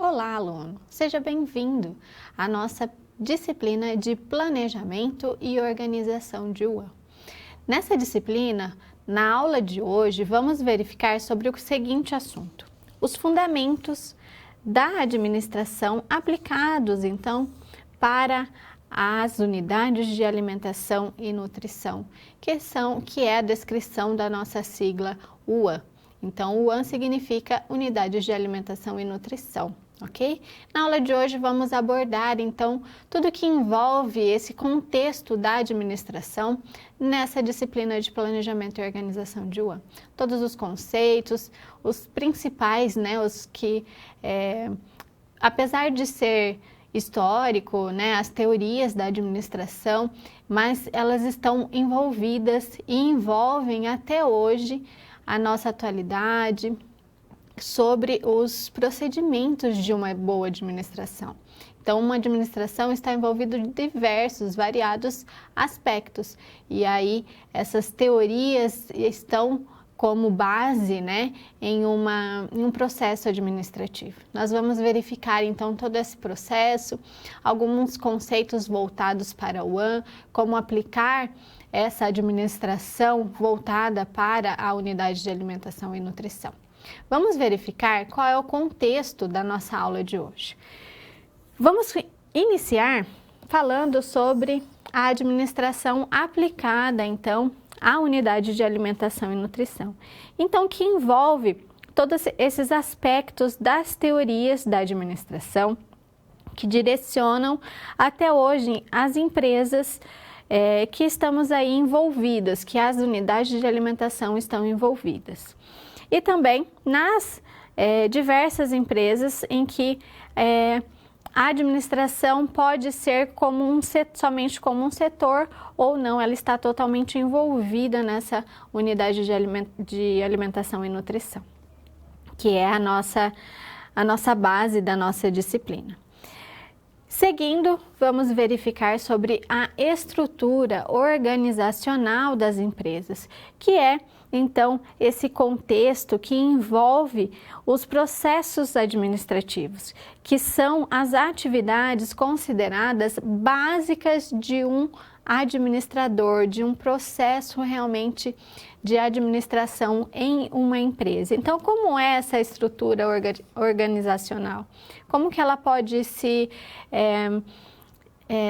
Olá, aluno! Seja bem-vindo à nossa disciplina de Planejamento e Organização de UAM. Nessa disciplina, na aula de hoje, vamos verificar sobre o seguinte assunto: os fundamentos da administração aplicados, então, para as unidades de alimentação e nutrição, que é a descrição da nossa sigla UAM. Então, UAM significa Unidades de Alimentação e Nutrição, ok? Na aula de hoje vamos abordar, então, tudo que envolve esse contexto da administração nessa disciplina de Planejamento e Organização de UAM. Todos os conceitos, os principais, né, os que, apesar de ser histórico, né, as teorias da administração, mas elas estão envolvidas e envolvem até hoje a nossa atualidade sobre os procedimentos de uma boa administração. Então, uma administração está envolvida de diversos, variados aspectos. E aí, essas teorias estão como base, né, em um processo administrativo. Nós vamos verificar, então, todo esse processo, alguns conceitos voltados para o UAM, como aplicar essa administração voltada para a unidade de alimentação e nutrição. Vamos verificar qual é o contexto da nossa aula de hoje. Vamos iniciar falando sobre a administração aplicada, então, à unidade de alimentação e nutrição. Então, que envolve todos esses aspectos das teorias da administração que direcionam até hoje as empresas que estamos aí envolvidas, que as unidades de alimentação estão envolvidas. E também nas diversas empresas em que a administração pode ser somente como um setor ou não, ela está totalmente envolvida nessa unidade de alimentação e nutrição, que é a nossa base da nossa disciplina. Seguindo, vamos verificar sobre a estrutura organizacional das empresas, que é, então, esse contexto que envolve os processos administrativos, que são as atividades consideradas básicas de um administrador, de um processo realmente de administração em uma empresa. Então, como é essa estrutura organizacional? Como que ela pode se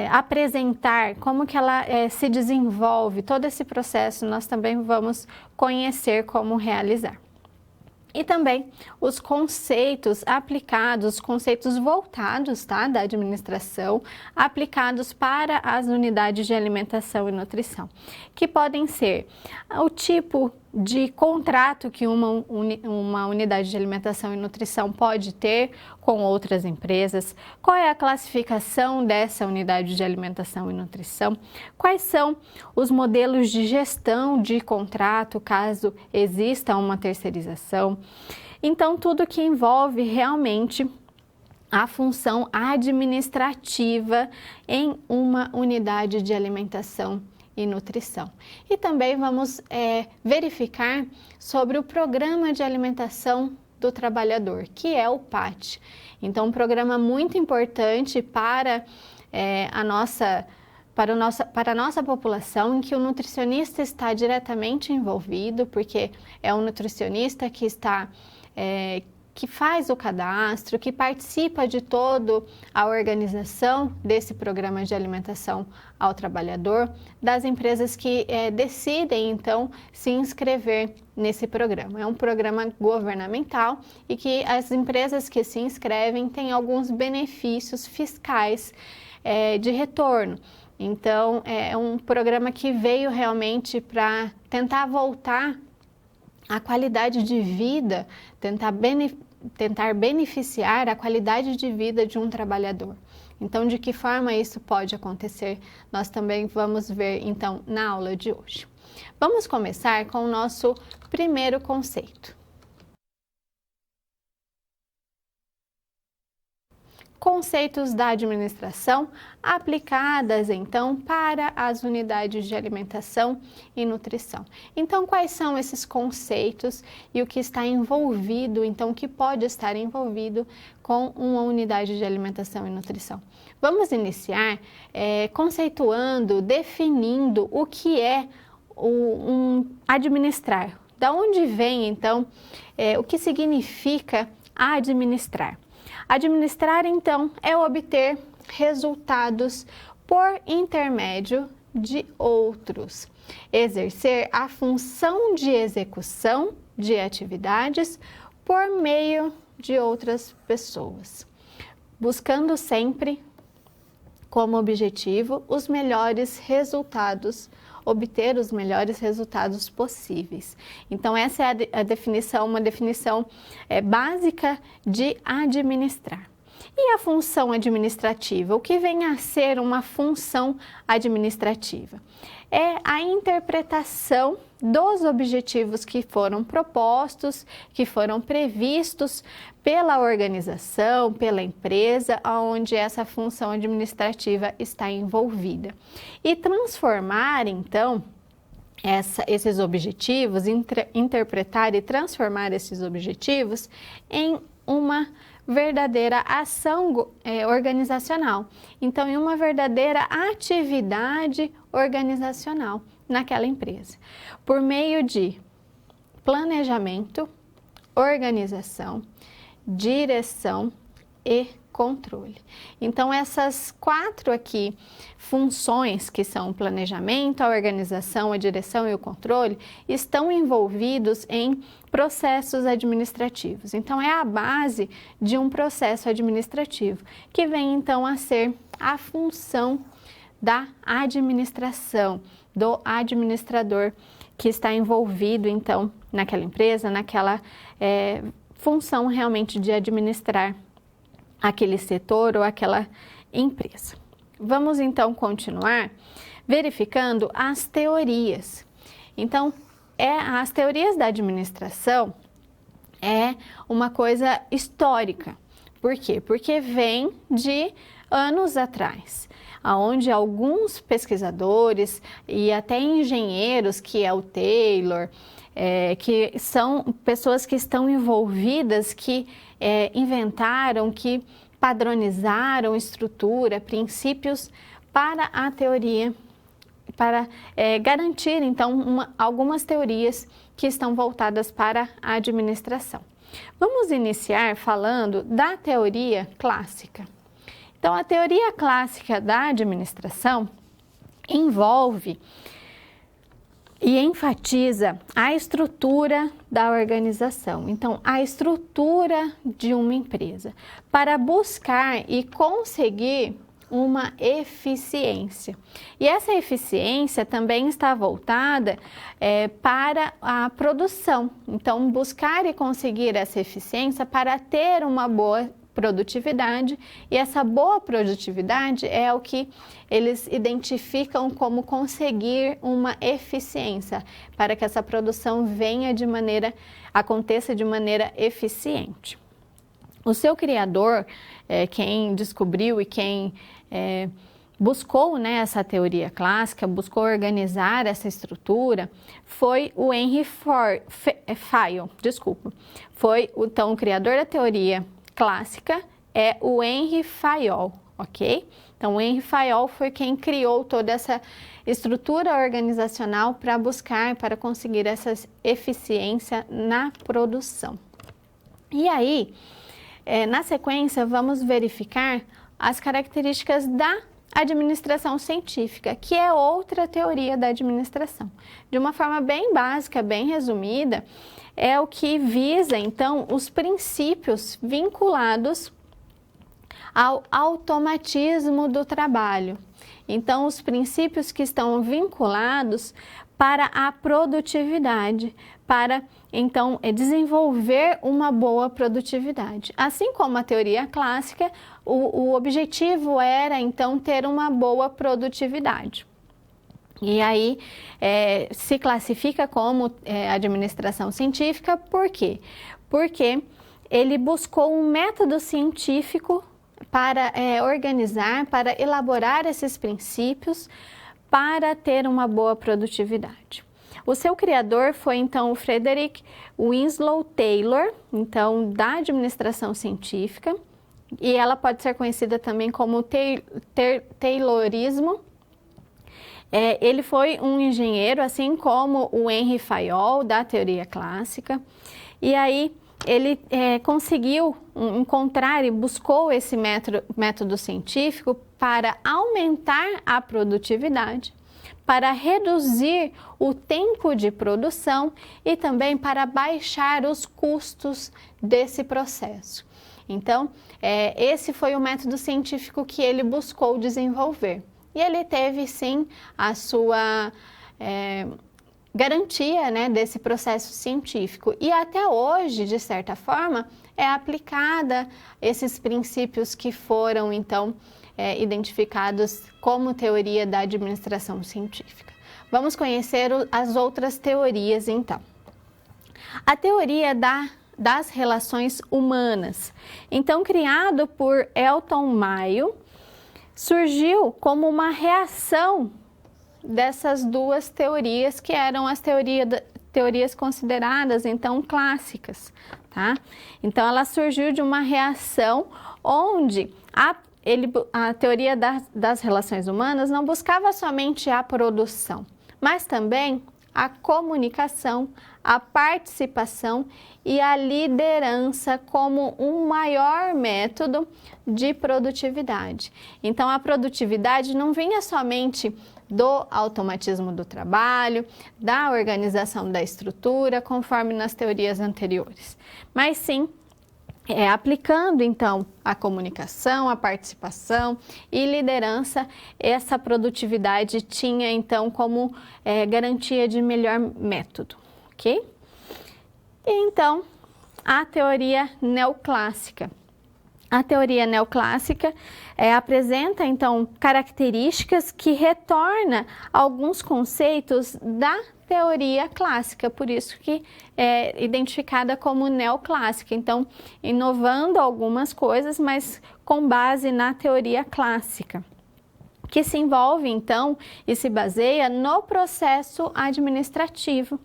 apresentar, como que ela se desenvolve? Todo esse processo nós também vamos conhecer como realizar. E também os conceitos aplicados, os conceitos voltados, tá, da administração, aplicados para as unidades de alimentação e nutrição, que podem ser o tipo de contrato que uma unidade de alimentação e nutrição pode ter com outras empresas, qual é a classificação dessa unidade de alimentação e nutrição, quais são os modelos de gestão de contrato, caso exista uma terceirização. Então, tudo que envolve realmente a função administrativa em uma unidade de alimentação e nutrição. E também vamos verificar sobre o Programa de Alimentação do Trabalhador, que é o PAT. Então, um programa muito importante para a nossa população, em que o nutricionista está diretamente envolvido, porque é um nutricionista que que faz o cadastro, que participa de toda a organização desse programa de alimentação ao trabalhador, das empresas que decidem, então, se inscrever nesse programa. É um programa governamental e que as empresas que se inscrevem têm alguns benefícios fiscais de retorno. Então, é um programa que veio realmente para tentar voltar a qualidade de vida, tentar beneficiar a qualidade de vida de um trabalhador. Então, de que forma isso pode acontecer, nós também vamos ver, então, na aula de hoje. Vamos começar com o nosso primeiro conceito. conceitos da administração aplicadas então para as unidades de alimentação e nutrição. Então, quais são esses conceitos e o que está envolvido, então, o que pode estar envolvido com uma unidade de alimentação e nutrição? Vamos iniciar conceituando, definindo o que é administrar. Da onde vem, então, o que significa administrar? Administrar, então, é obter resultados por intermédio de outros, exercer a função de execução de atividades por meio de outras pessoas, buscando sempre como objetivo os melhores resultados, obter os melhores resultados possíveis. Então, essa é a definição, uma definição básica de administrar. E a função administrativa? O que vem a ser uma função administrativa? É a interpretação dos objetivos que foram propostos, que foram previstos pela organização, pela empresa, onde essa função administrativa está envolvida. E transformar, então, esses objetivos, interpretar e transformar esses objetivos em uma verdadeira ação organizacional. Então, em uma verdadeira atividade organizacional naquela empresa, por meio de planejamento, organização, direção e controle. Então, essas 4 aqui funções, que são o planejamento, a organização, a direção e o controle, estão envolvidos em processos administrativos. Então, é a base de um processo administrativo, que vem então a ser a função da administração, do administrador que está envolvido então naquela empresa, naquela função realmente de administrar aquele setor ou aquela empresa. Vamos então continuar verificando as teorias. Então, as teorias da administração é uma coisa histórica. Por quê? Porque vem de anos atrás, onde alguns pesquisadores e até engenheiros, que é o Taylor, que são pessoas que estão envolvidas, que inventaram, que padronizaram estrutura, princípios para a teoria, para garantir, então, algumas teorias que estão voltadas para a administração. Vamos iniciar falando da teoria clássica. Então, a teoria clássica da administração envolve e enfatiza a estrutura da organização. Então, a estrutura de uma empresa para buscar e conseguir uma eficiência. E essa eficiência também está voltada para a produção. Então, buscar e conseguir essa eficiência para ter uma boa produtividade, e essa boa produtividade é o que eles identificam como conseguir uma eficiência, para que essa produção aconteça de maneira eficiente. O seu criador, quem descobriu e quem buscou essa teoria clássica, buscou organizar essa estrutura, foi o Henry Fayol, foi então o criador da teoria clássica, é o Henry Fayol, ok? Então, o Henry Fayol foi quem criou toda essa estrutura organizacional para buscar, para conseguir essa eficiência na produção. E aí, na sequência, vamos verificar as características da administração científica, que é outra teoria da administração. De uma forma bem básica, bem resumida, é o que visa, então, os princípios vinculados ao automatismo do trabalho. Então, os princípios que estão vinculados para a produtividade, para, então, desenvolver uma boa produtividade. Assim como a teoria clássica, o objetivo era, então, ter uma boa produtividade. E aí, se classifica como administração científica, por quê? Porque ele buscou um método científico para organizar, para elaborar esses princípios para ter uma boa produtividade. O seu criador foi então o Frederick Winslow Taylor, então da administração científica, e ela pode ser conhecida também como Taylorismo. Ele foi um engenheiro, assim como o Henry Fayol, da teoria clássica, e aí ele conseguiu encontrar e buscou esse método científico para aumentar a produtividade, para reduzir o tempo de produção e também para baixar os custos desse processo. Então, esse foi o método científico que ele buscou desenvolver. E ele teve, sim, a sua garantia, né, desse processo científico. E até hoje, de certa forma, é aplicada esses princípios que foram, então, identificados como teoria da administração científica. Vamos conhecer as outras teorias, então. A teoria das relações humanas. Então, criado por Elton Mayo, surgiu como uma reação dessas duas teorias, que eram as teorias consideradas, então, clássicas, tá? Então, ela surgiu de uma reação onde a teoria das relações humanas não buscava somente a produção, mas também a comunicação, a participação e a liderança como um maior método de produtividade. Então, a produtividade não vinha somente do automatismo do trabalho, da organização da estrutura, conforme nas teorias anteriores, mas sim aplicando, então, a comunicação, a participação e liderança, essa produtividade tinha, então, como garantia de melhor método, ok? E, então, a teoria neoclássica. A teoria neoclássica apresenta, então, características que retornam alguns conceitos da teoria clássica, por isso que é identificada como neoclássica. Então, inovando algumas coisas, mas com base na teoria clássica, que se envolve, então, e se baseia no processo administrativo.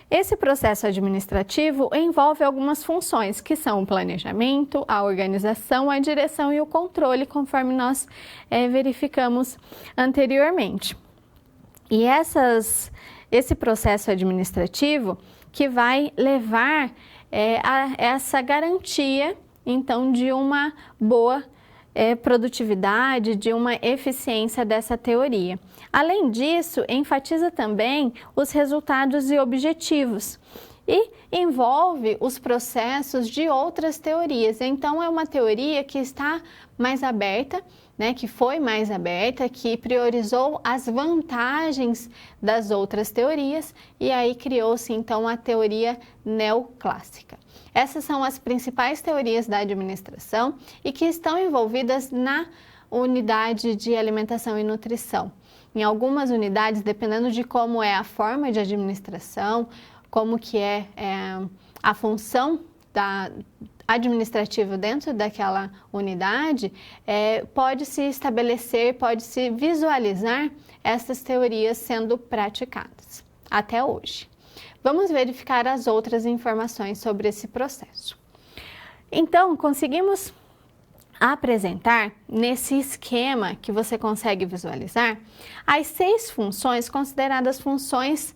Esse processo administrativo envolve algumas funções, que são o planejamento, a organização, a direção e o controle, conforme nós verificamos anteriormente. E esse processo administrativo que vai levar a essa garantia, então, de uma boa produtividade, de uma eficiência dessa teoria. Além disso, enfatiza também os resultados e objetivos e envolve os processos de outras teorias. Então, é uma teoria que está mais aberta, né, que foi mais aberta, que priorizou as vantagens das outras teorias e aí criou-se então a teoria neoclássica. Essas são as principais teorias da administração e que estão envolvidas na unidade de alimentação e nutrição. Em algumas unidades, dependendo de como é a forma de administração, como que é a função administrativa dentro daquela unidade, pode-se estabelecer, pode-se visualizar essas teorias sendo praticadas até hoje. Vamos verificar as outras informações sobre esse processo. Então, conseguimos apresentar nesse esquema que você consegue visualizar as 6 funções consideradas funções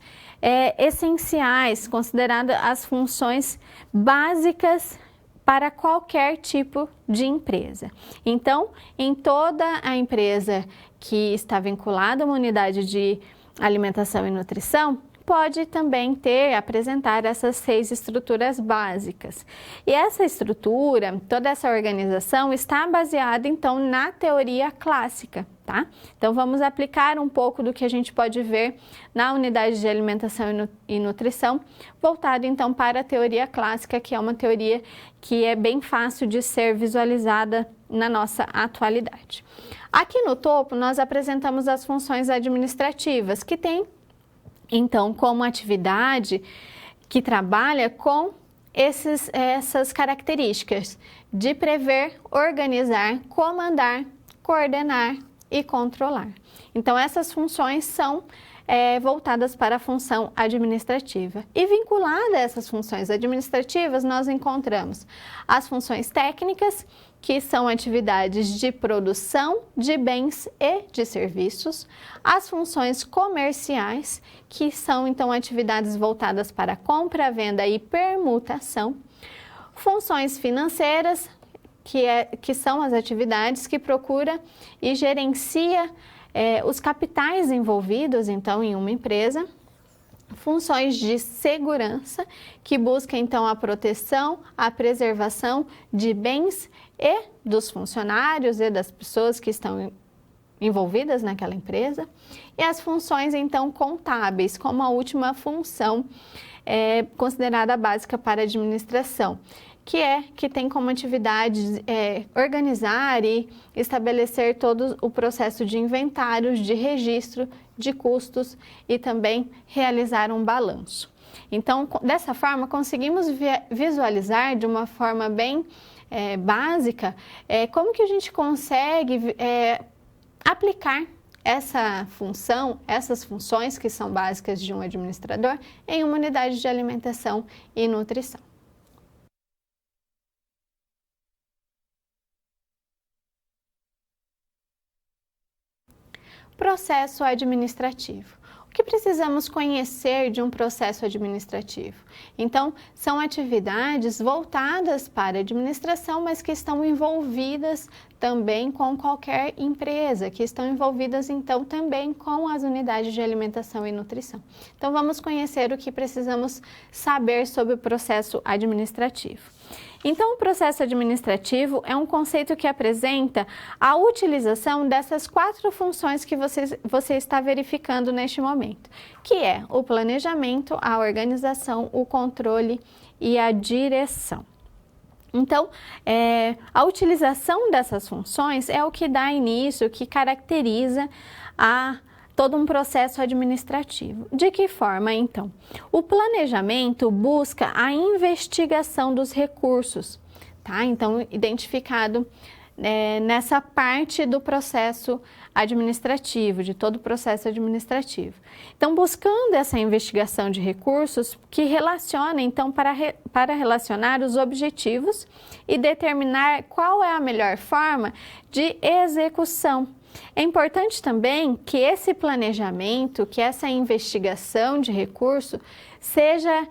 essenciais, consideradas as funções básicas para qualquer tipo de empresa. Então, em toda a empresa que está vinculada a uma unidade de alimentação e nutrição, pode também apresentar essas 6 estruturas básicas. E essa estrutura, toda essa organização está baseada, então, na teoria clássica, tá? Então, vamos aplicar um pouco do que a gente pode ver na unidade de alimentação e nutrição, voltado, então, para a teoria clássica, que é uma teoria que é bem fácil de ser visualizada na nossa atualidade. Aqui no topo, nós apresentamos as funções administrativas, que tem então, como atividade que trabalha com essas características de prever, organizar, comandar, coordenar e controlar. Então, essas funções são voltadas para a função administrativa. E vinculada a essas funções administrativas, nós encontramos as funções técnicas, que são atividades de produção de bens e de serviços, as funções comerciais, que são então atividades voltadas para compra, venda e permutação, funções financeiras, que são as atividades que procura e gerencia os capitais envolvidos, então, em uma empresa, funções de segurança, que busca, então, a proteção, a preservação de bens e dos funcionários e das pessoas que estão envolvidas naquela empresa, e as funções, então, contábeis, como a última função considerada básica para a administração, que tem como atividade organizar e estabelecer todo o processo de inventários, de registro, de custos e também realizar um balanço. Então, dessa forma, conseguimos visualizar de uma forma bem básica como que a gente consegue aplicar essa função, essas funções que são básicas de um administrador em uma unidade de alimentação e nutrição. Processo administrativo. O que precisamos conhecer de um processo administrativo? Então, são atividades voltadas para a administração, mas que estão envolvidas também com qualquer empresa, que estão envolvidas então também com as unidades de alimentação e nutrição. Então, vamos conhecer o que precisamos saber sobre o processo administrativo. Então, o processo administrativo é um conceito que apresenta a utilização dessas 4 funções que você está verificando neste momento, que é o planejamento, a organização, o controle e a direção. Então, a utilização dessas funções é o que dá início, o que caracteriza todo um processo administrativo. De que forma, então? O planejamento busca a investigação dos recursos, tá? Então, identificado nessa parte do processo administrativo, de todo o processo administrativo. Então, buscando essa investigação de recursos que relaciona, então, para relacionar os objetivos e determinar qual é a melhor forma de execução. É importante também que esse planejamento, que essa investigação de recurso seja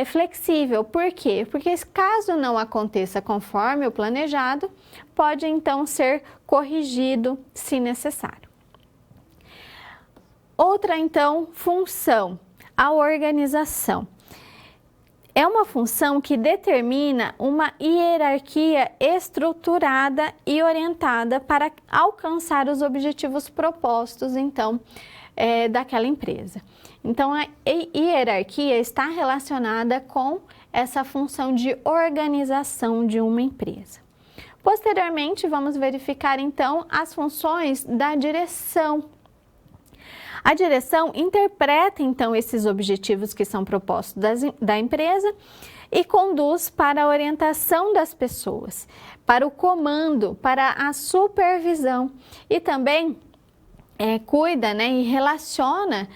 flexível. Por quê? Porque caso não aconteça conforme o planejado, pode então ser corrigido se necessário. Outra então função, a organização. É uma função que determina uma hierarquia estruturada e orientada para alcançar os objetivos propostos, então, daquela empresa. Então, a hierarquia está relacionada com essa função de organização de uma empresa. Posteriormente, vamos verificar, então, as funções da direção. A direção interpreta, então, esses objetivos que são propostos da empresa e conduz para a orientação das pessoas, para o comando, para a supervisão e também cuida, e relaciona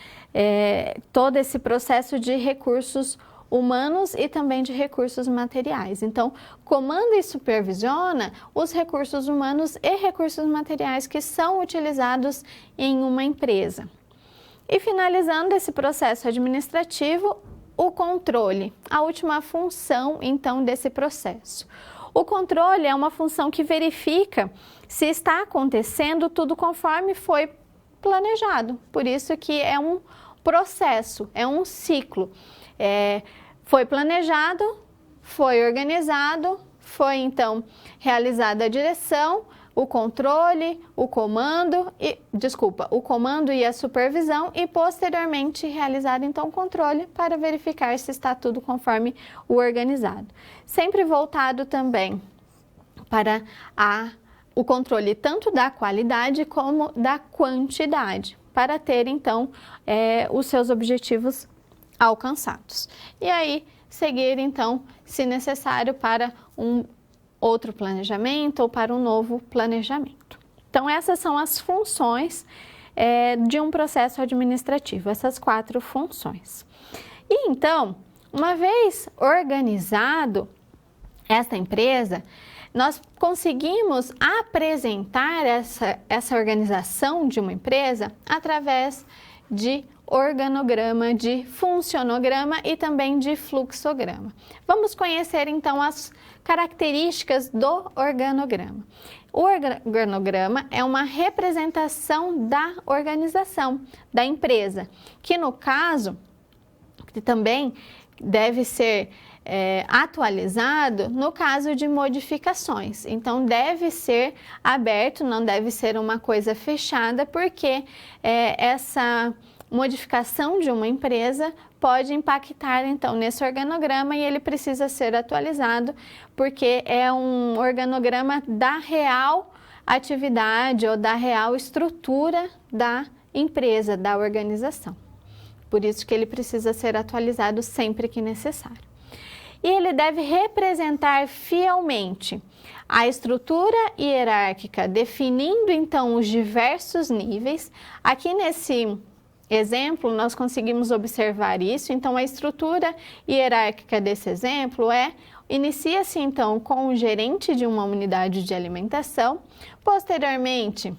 todo esse processo de recursos humanos e também de recursos materiais. Então, comanda e supervisiona os recursos humanos e recursos materiais que são utilizados em uma empresa. E finalizando esse processo administrativo, o controle, a última função, então, desse processo. O controle é uma função que verifica se está acontecendo tudo conforme foi planejado. Por isso que é um processo, é um ciclo. Foi planejado, foi organizado, foi, então, realizada a direção, o controle, o comando e a supervisão e posteriormente realizar então o controle para verificar se está tudo conforme o organizado. Sempre voltado também para o controle tanto da qualidade como da quantidade, para ter então os seus objetivos alcançados. E aí seguir então se necessário, para um outro planejamento ou para um novo planejamento. Então, essas são as funções de um processo administrativo, essas 4 funções. E então, uma vez organizado esta empresa, nós conseguimos apresentar essa organização de uma empresa através de organograma, de funcionograma e também de fluxograma. Vamos conhecer então as características do organograma. O organograma é uma representação da organização da empresa, que no caso também deve ser atualizado no caso de modificações. Então, deve ser aberto, não deve ser uma coisa fechada, porque essa modificação de uma empresa pode impactar, então, nesse organograma e ele precisa ser atualizado, porque é um organograma da real atividade ou da real estrutura da empresa, da organização. Por isso que ele precisa ser atualizado sempre que necessário. E ele deve representar fielmente a estrutura hierárquica, definindo então os diversos níveis. Aqui nesse exemplo nós conseguimos observar isso. Então a estrutura hierárquica desse exemplo inicia-se então com o gerente de uma unidade de alimentação, posteriormente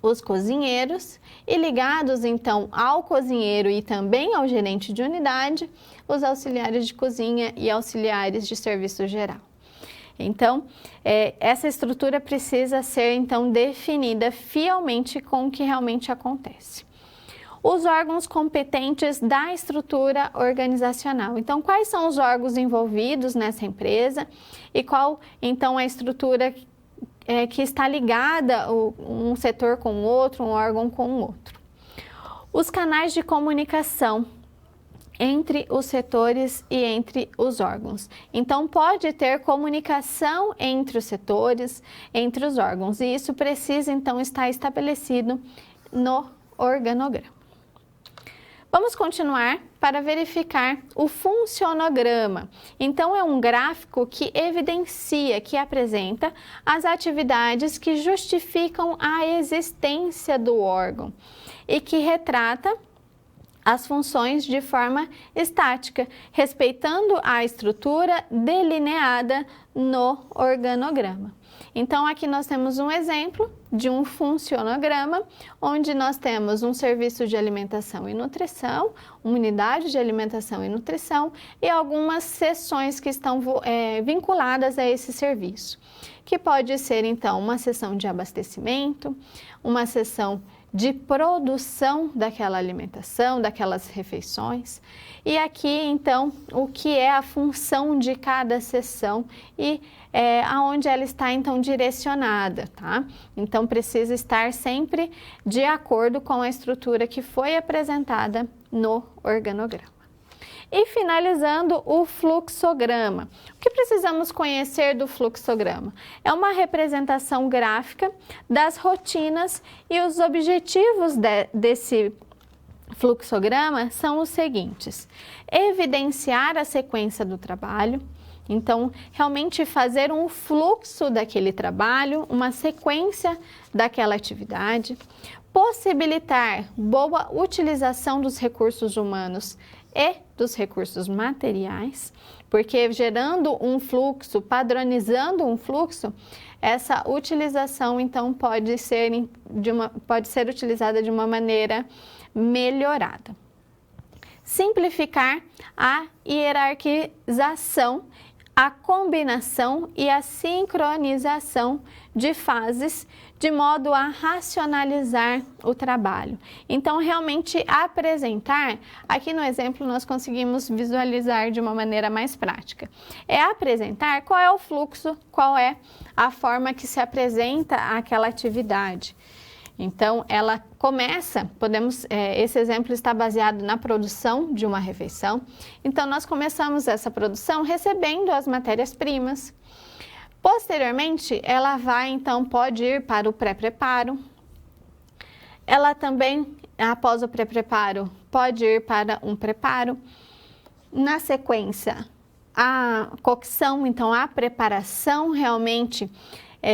os cozinheiros e ligados então ao cozinheiro e também ao gerente de unidade, os auxiliares de cozinha e auxiliares de serviço geral. Então, essa estrutura precisa ser então definida fielmente com o que realmente acontece. Os órgãos competentes da estrutura organizacional. Então, quais são os órgãos envolvidos nessa empresa e qual então a estrutura que está ligada um setor com o outro, um órgão com o outro. Os canais de comunicação entre os setores e entre os órgãos. Então, pode ter comunicação entre os setores, entre os órgãos, e isso precisa, então, estar estabelecido no organograma. Vamos continuar para verificar o funcionograma. Então, é um gráfico que evidencia, que apresenta as atividades que justificam a existência do órgão e que retrata as funções de forma estática, respeitando a estrutura delineada no organograma. Então, aqui nós temos um exemplo de um funcionograma, onde nós temos um serviço de alimentação e nutrição, uma unidade de alimentação e nutrição e algumas seções que estão vinculadas a esse serviço, que pode ser, então, uma seção de abastecimento, uma seção de produção daquela alimentação, daquelas refeições. E aqui, então, o que é a função de cada seção e aonde ela está, então, direcionada, tá? Então, precisa estar sempre de acordo com a estrutura que foi apresentada no organograma. E finalizando, o fluxograma. O que precisamos conhecer do fluxograma? É uma representação gráfica das rotinas e os objetivos desse fluxograma são os seguintes: evidenciar a sequência do trabalho, então realmente fazer um fluxo daquele trabalho, uma sequência daquela atividade, possibilitar boa utilização dos recursos humanos e dos recursos materiais, porque gerando um fluxo, padronizando um fluxo, essa utilização então pode ser utilizada de uma maneira melhorada. Simplificar a hierarquização, a combinação e a sincronização de fases, de modo a racionalizar o trabalho. Então, realmente apresentar, aqui no exemplo nós conseguimos visualizar de uma maneira mais prática. É apresentar qual é o fluxo, qual é a forma que se apresenta aquela atividade. Então, ela começa, esse exemplo está baseado na produção de uma refeição. Então, nós começamos essa produção recebendo as matérias-primas. Posteriormente, ela pode ir para o pré-preparo. Ela também, após o pré-preparo, pode ir para um preparo. Na sequência, a cocção, então a preparação realmente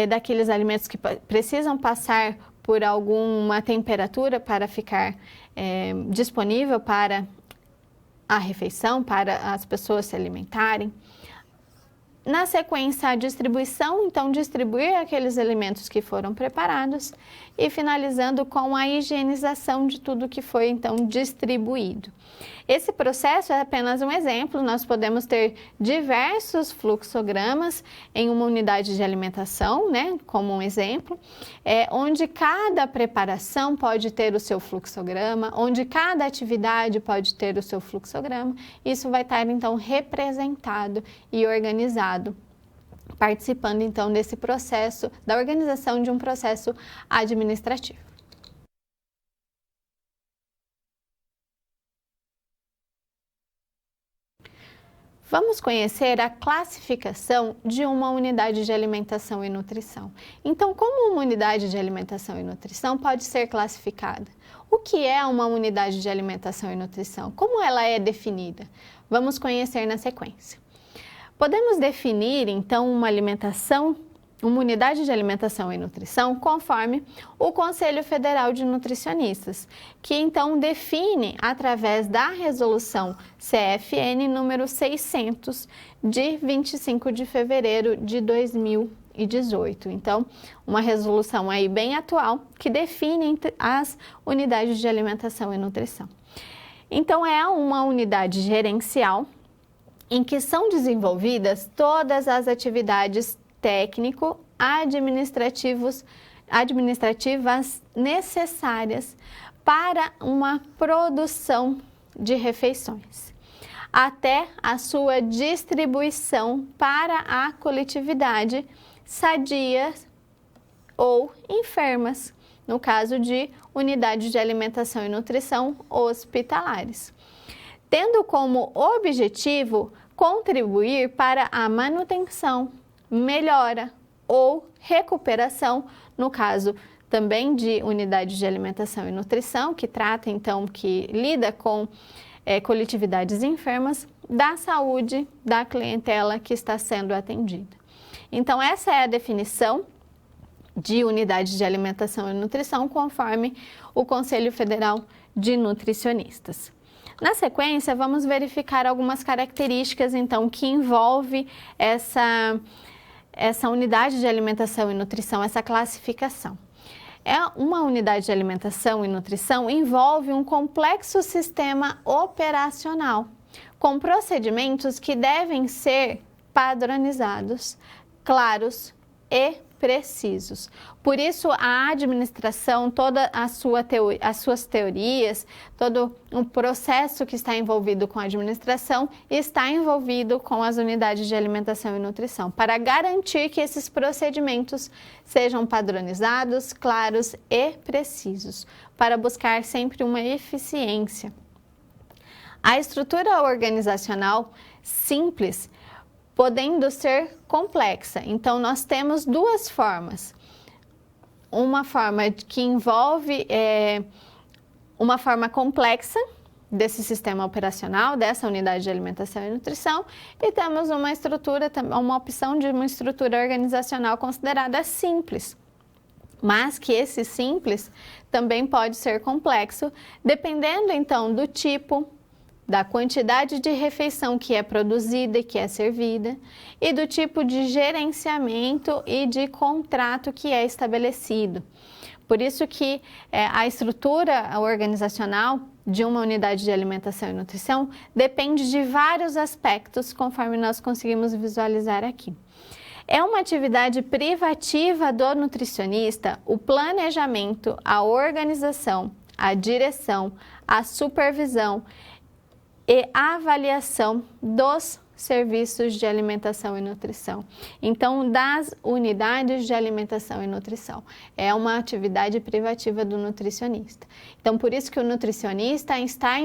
daqueles alimentos que precisam passar por alguma temperatura para ficar disponível para a refeição, para as pessoas se alimentarem. Na sequência, a distribuição, então distribuir aqueles alimentos que foram preparados e finalizando com a higienização de tudo que foi então distribuído. Esse processo é apenas um exemplo, nós podemos ter diversos fluxogramas em uma unidade de alimentação, né, como um exemplo, onde cada preparação pode ter o seu fluxograma, onde cada atividade pode ter o seu fluxograma. Isso vai estar então representado e organizado, participando então desse processo, da organização de um processo administrativo. Vamos conhecer a classificação de uma unidade de alimentação e nutrição. Então, como uma unidade de alimentação e nutrição pode ser classificada? O que é uma unidade de alimentação e nutrição? Como ela é definida? Vamos conhecer na sequência. Podemos definir, então, uma unidade de alimentação e nutrição conforme o Conselho Federal de Nutricionistas, que então define através da resolução CFN número 600 de 25 de fevereiro de 2018. Então, uma resolução aí bem atual que define as unidades de alimentação e nutrição. Então, é uma unidade gerencial em que são desenvolvidas todas as atividades técnico-administrativas necessárias para uma produção de refeições, até a sua distribuição para a coletividade sadia ou enfermas, no caso de unidades de alimentação e nutrição hospitalares, tendo como objetivo contribuir para a manutenção, melhora ou recuperação, no caso também de unidades de alimentação e nutrição, que trata então, que lida com coletividades enfermas, da saúde da clientela que está sendo atendida. Então, essa é a definição de unidade de alimentação e nutrição conforme o Conselho Federal de Nutricionistas. Na sequência, vamos verificar algumas características então que envolve essa unidade de alimentação e nutrição, essa classificação. Uma unidade de alimentação e nutrição envolve um complexo sistema operacional, com procedimentos que devem ser padronizados, claros e precisos. Por isso, a administração, toda as suas teorias, todo o processo que está envolvido com a administração está envolvido com as unidades de alimentação e nutrição, para garantir que esses procedimentos sejam padronizados, claros e precisos, para buscar sempre uma eficiência. A estrutura organizacional simples podendo ser complexa. Então, nós temos duas formas. Uma forma que envolve uma forma complexa desse sistema operacional, dessa unidade de alimentação e nutrição, e temos uma opção de uma estrutura organizacional considerada simples. Mas que esse simples também pode ser complexo, dependendo então do tipo, da quantidade de refeição que é produzida e que é servida e do tipo de gerenciamento e de contrato que é estabelecido. Por isso que a estrutura organizacional de uma unidade de alimentação e nutrição depende de vários aspectos, conforme nós conseguimos visualizar aqui. É uma atividade privativa do nutricionista o planejamento, a organização, a direção, a supervisão e a avaliação dos serviços de alimentação e nutrição. Então, das unidades de alimentação e nutrição. É uma atividade privativa do nutricionista. Então, por isso que o nutricionista está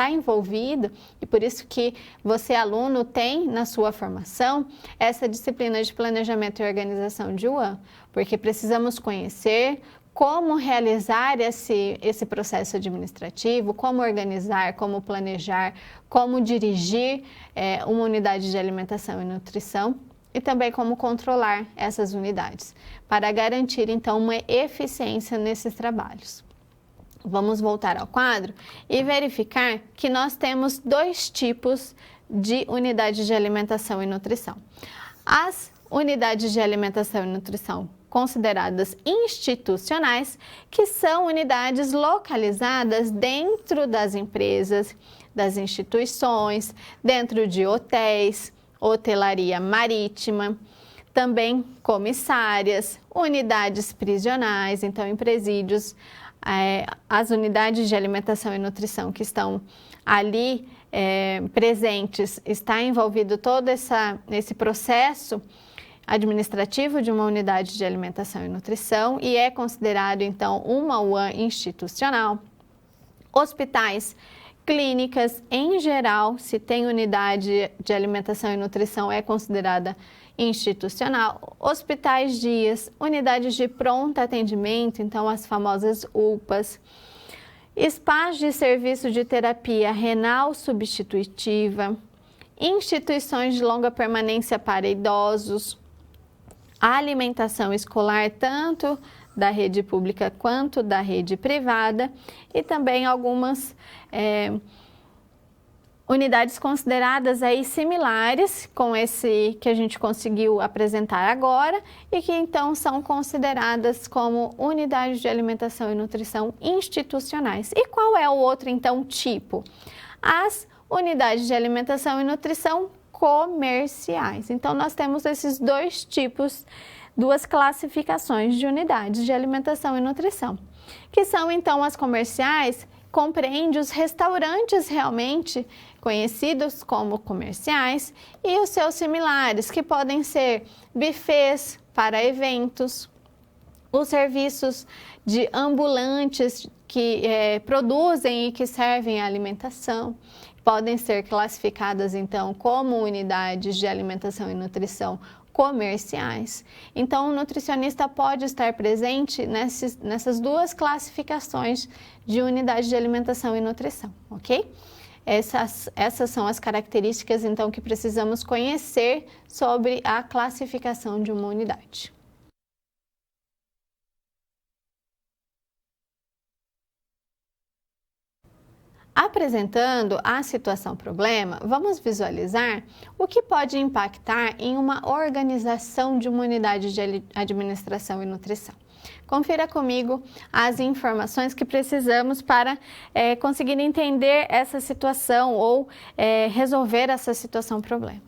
envolvido e por isso que você, aluno, tem na sua formação essa disciplina de planejamento e organização de UAM, porque precisamos conhecer como realizar esse processo administrativo, como organizar, como planejar, como dirigir uma unidade de alimentação e nutrição e também como controlar essas unidades, para garantir então uma eficiência nesses trabalhos. Vamos voltar ao quadro e verificar que nós temos dois tipos de unidades de alimentação e nutrição. As unidades de alimentação e nutrição consideradas institucionais, que são unidades localizadas dentro das empresas, das instituições, dentro de hotéis, hotelaria marítima, também comissárias, unidades prisionais, então em presídios, as unidades de alimentação e nutrição que estão ali presentes, está envolvido todo esse processo administrativo de uma unidade de alimentação e nutrição e é considerado, então, uma UAN institucional. Hospitais, clínicas, em geral, se tem unidade de alimentação e nutrição, é considerada institucional. Hospitais dias, unidades de pronto atendimento, então as famosas UPAs. Spas de serviço de terapia renal substitutiva. Instituições de longa permanência para idosos. A alimentação escolar, tanto da rede pública quanto da rede privada, e também algumas unidades consideradas aí similares com esse que a gente conseguiu apresentar agora e que então são consideradas como unidades de alimentação e nutrição institucionais. E qual é o outro então tipo? As unidades de alimentação e nutrição comerciais. Então, nós temos esses dois tipos, duas classificações de unidades de alimentação e nutrição, que são então as comerciais, compreende os restaurantes realmente conhecidos como comerciais e os seus similares, que podem ser buffets para eventos, os serviços de ambulantes que produzem e que servem a alimentação, podem ser classificadas, então, como unidades de alimentação e nutrição comerciais. Então, o nutricionista pode estar presente nessas duas classificações de unidade de alimentação e nutrição, ok? Essas são as características, então, que precisamos conhecer sobre a classificação de uma unidade. Apresentando a situação-problema, vamos visualizar o que pode impactar em uma organização de uma unidade de administração e nutrição. Confira comigo as informações que precisamos para conseguir entender essa situação ou resolver essa situação-problema.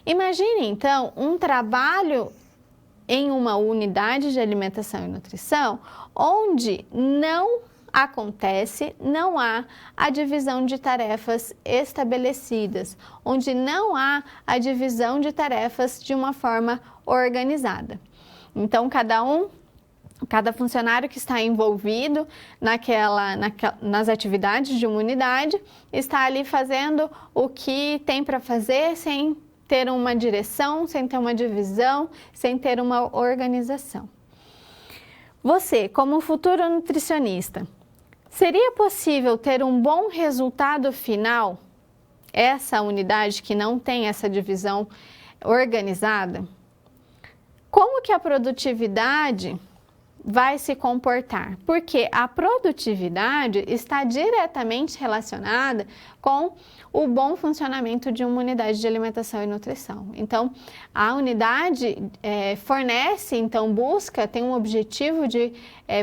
Imagine, então, um trabalho em uma unidade de alimentação e nutrição onde não há a divisão de tarefas estabelecidas, onde não há a divisão de tarefas de uma forma organizada. Então, cada funcionário que está envolvido nas atividades de uma unidade está ali fazendo o que tem para fazer sem ter uma direção, sem ter uma divisão, sem ter uma organização. Você, como futuro nutricionista, seria possível ter um bom resultado final, essa unidade que não tem essa divisão organizada? Como que a produtividade vai se comportar? Porque a produtividade está diretamente relacionada com o bom funcionamento de uma unidade de alimentação e nutrição. Então, a unidade tem um objetivo de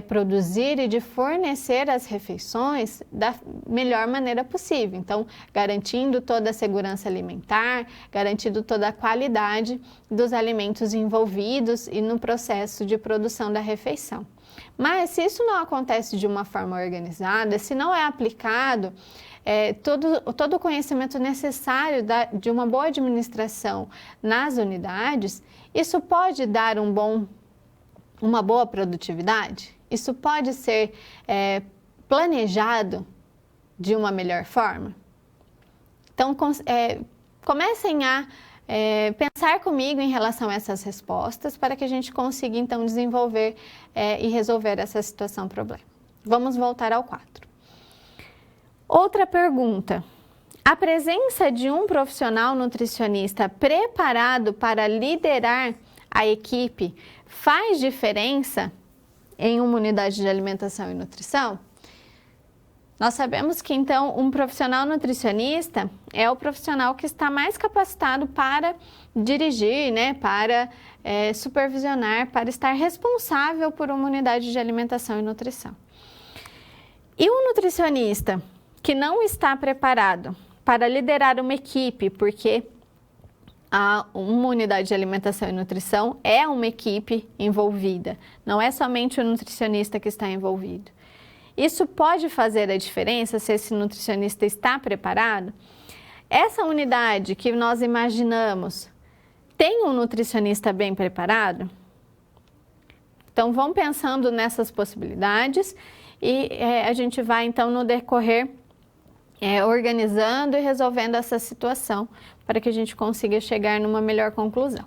produzir e de fornecer as refeições da melhor maneira possível. Então, garantindo toda a segurança alimentar, garantindo toda a qualidade dos alimentos envolvidos e no processo de produção da refeição. Mas se isso não acontece de uma forma organizada, se não é aplicado todo o conhecimento necessário de uma boa administração nas unidades, isso pode dar uma boa produtividade? Isso pode ser planejado de uma melhor forma? Então, comecem a pensar comigo em relação a essas respostas para que a gente consiga então desenvolver e resolver essa situação problema. Vamos voltar ao quadro. Outra pergunta. A presença de um profissional nutricionista preparado para liderar a equipe faz diferença em uma unidade de alimentação e nutrição? Nós sabemos que, então, um profissional nutricionista é o profissional que está mais capacitado para dirigir, né, para supervisionar, para estar responsável por uma unidade de alimentação e nutrição. E um nutricionista que não está preparado para liderar uma equipe, porque uma unidade de alimentação e nutrição é uma equipe envolvida, não é somente o nutricionista que está envolvido. Isso pode fazer a diferença se esse nutricionista está preparado? Essa unidade que nós imaginamos tem um nutricionista bem preparado? Então, vão pensando nessas possibilidades e a gente vai, então, no decorrer, organizando e resolvendo essa situação para que a gente consiga chegar numa melhor conclusão.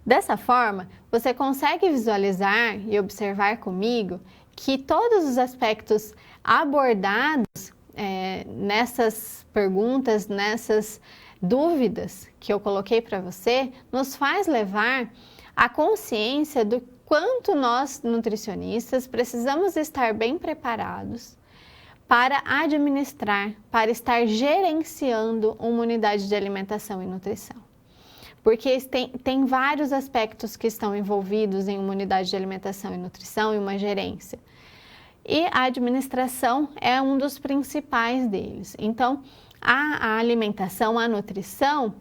Dessa forma, você consegue visualizar e observar comigo que todos os aspectos abordados nessas perguntas, nessas dúvidas que eu coloquei para você, nos faz levar à consciência do quanto nós, nutricionistas, precisamos estar bem preparados para administrar, para estar gerenciando uma unidade de alimentação e nutrição. Porque tem vários aspectos que estão envolvidos em uma unidade de alimentação e nutrição e uma gerência. E a administração é um dos principais deles. Então, a alimentação, a nutrição,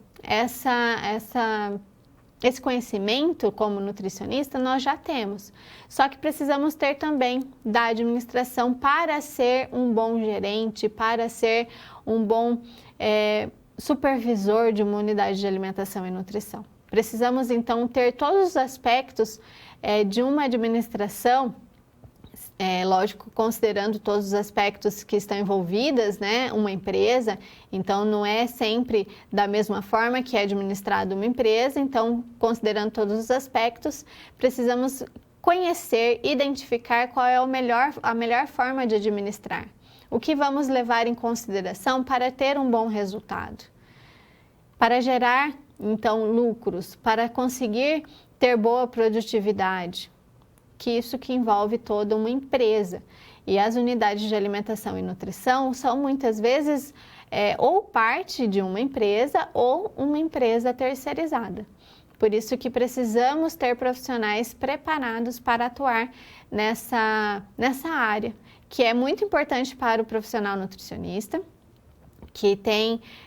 esse conhecimento como nutricionista nós já temos. Só que precisamos ter também da administração para ser um bom gerente, para ser um bom supervisor de uma unidade de alimentação e nutrição. Precisamos então ter todos os aspectos de uma administração, lógico, considerando todos os aspectos que estão envolvidos, né, uma empresa. Então, não é sempre da mesma forma que é administrada uma empresa. Então, considerando todos os aspectos, precisamos conhecer, identificar qual é a melhor forma de administrar. O que vamos levar em consideração para ter um bom resultado? Para gerar, então, lucros, para conseguir ter boa produtividade, que isso que envolve toda uma empresa. E as unidades de alimentação e nutrição são muitas vezes ou parte de uma empresa ou uma empresa terceirizada. Por isso que precisamos ter profissionais preparados para atuar nessa área, que é muito importante para o profissional nutricionista, que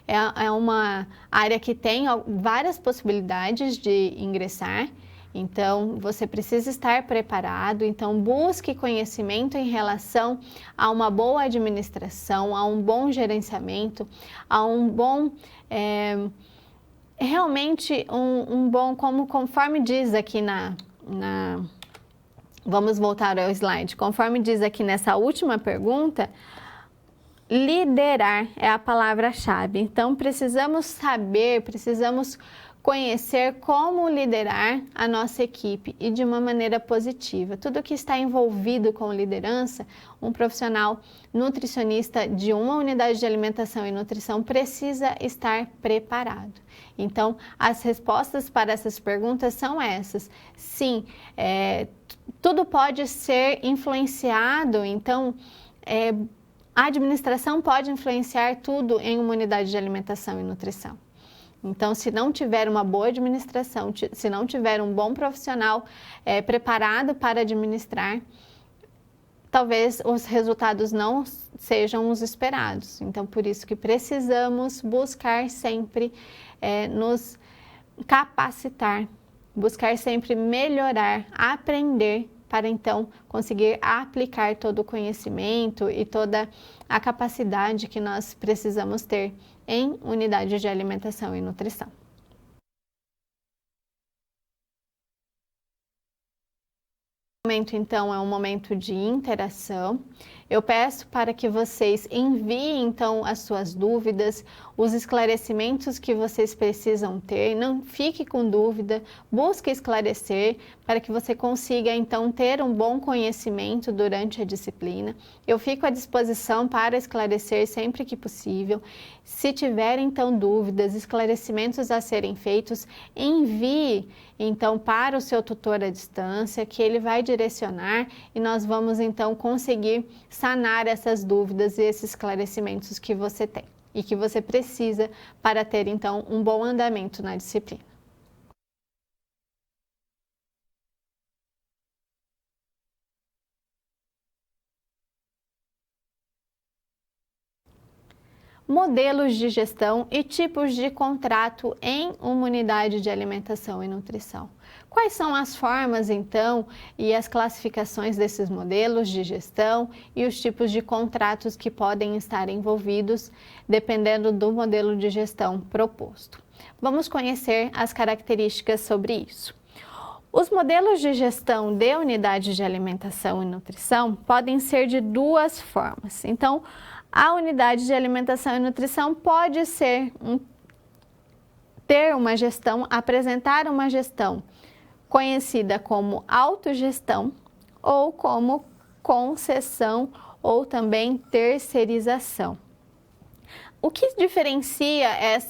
é uma área que tem várias possibilidades de ingressar. Então, você precisa estar preparado. Então, busque conhecimento em relação a uma boa administração, a um bom gerenciamento, a um bom... realmente um bom, conforme diz aqui vamos voltar ao slide. Conforme diz aqui nessa última pergunta, liderar é a palavra-chave. Então, precisamos saber, precisamos conhecer como liderar a nossa equipe e de uma maneira positiva. Tudo que está envolvido com liderança, um profissional nutricionista de uma unidade de alimentação e nutrição precisa estar preparado. Então, as respostas para essas perguntas são essas. Sim, tudo pode ser influenciado, então, a administração pode influenciar tudo em uma unidade de alimentação e nutrição. Então, se não tiver uma boa administração, se não tiver um bom profissional preparado para administrar, talvez os resultados não sejam os esperados. Então, por isso que precisamos buscar sempre nos capacitar, buscar sempre melhorar, aprender, para então conseguir aplicar todo o conhecimento e toda a capacidade que nós precisamos ter em unidades de alimentação e nutrição. O momento, então, é um momento de interação Eu peço para que vocês enviem então as suas dúvidas, os esclarecimentos que vocês precisam ter. Não fique com dúvida, busque esclarecer para que você consiga então ter um bom conhecimento durante a disciplina. Eu fico à disposição para esclarecer sempre que possível. Se tiver então dúvidas, esclarecimentos a serem feitos, envie então para o seu tutor à distância, que ele vai direcionar e nós vamos então conseguir sanar essas dúvidas e esses esclarecimentos que você tem e que você precisa para ter então um bom andamento na disciplina. Modelos de gestão e tipos de contrato em uma unidade de alimentação e nutrição. Quais são as formas, então, e as classificações desses modelos de gestão e os tipos de contratos que podem estar envolvidos, dependendo do modelo de gestão proposto? Vamos conhecer as características sobre isso. Os modelos de gestão de unidade de alimentação e nutrição podem ser de duas formas. Então, a unidade de alimentação e nutrição pode ser ter uma gestão, apresentar uma gestão conhecida como autogestão ou como concessão ou também terceirização. O que diferencia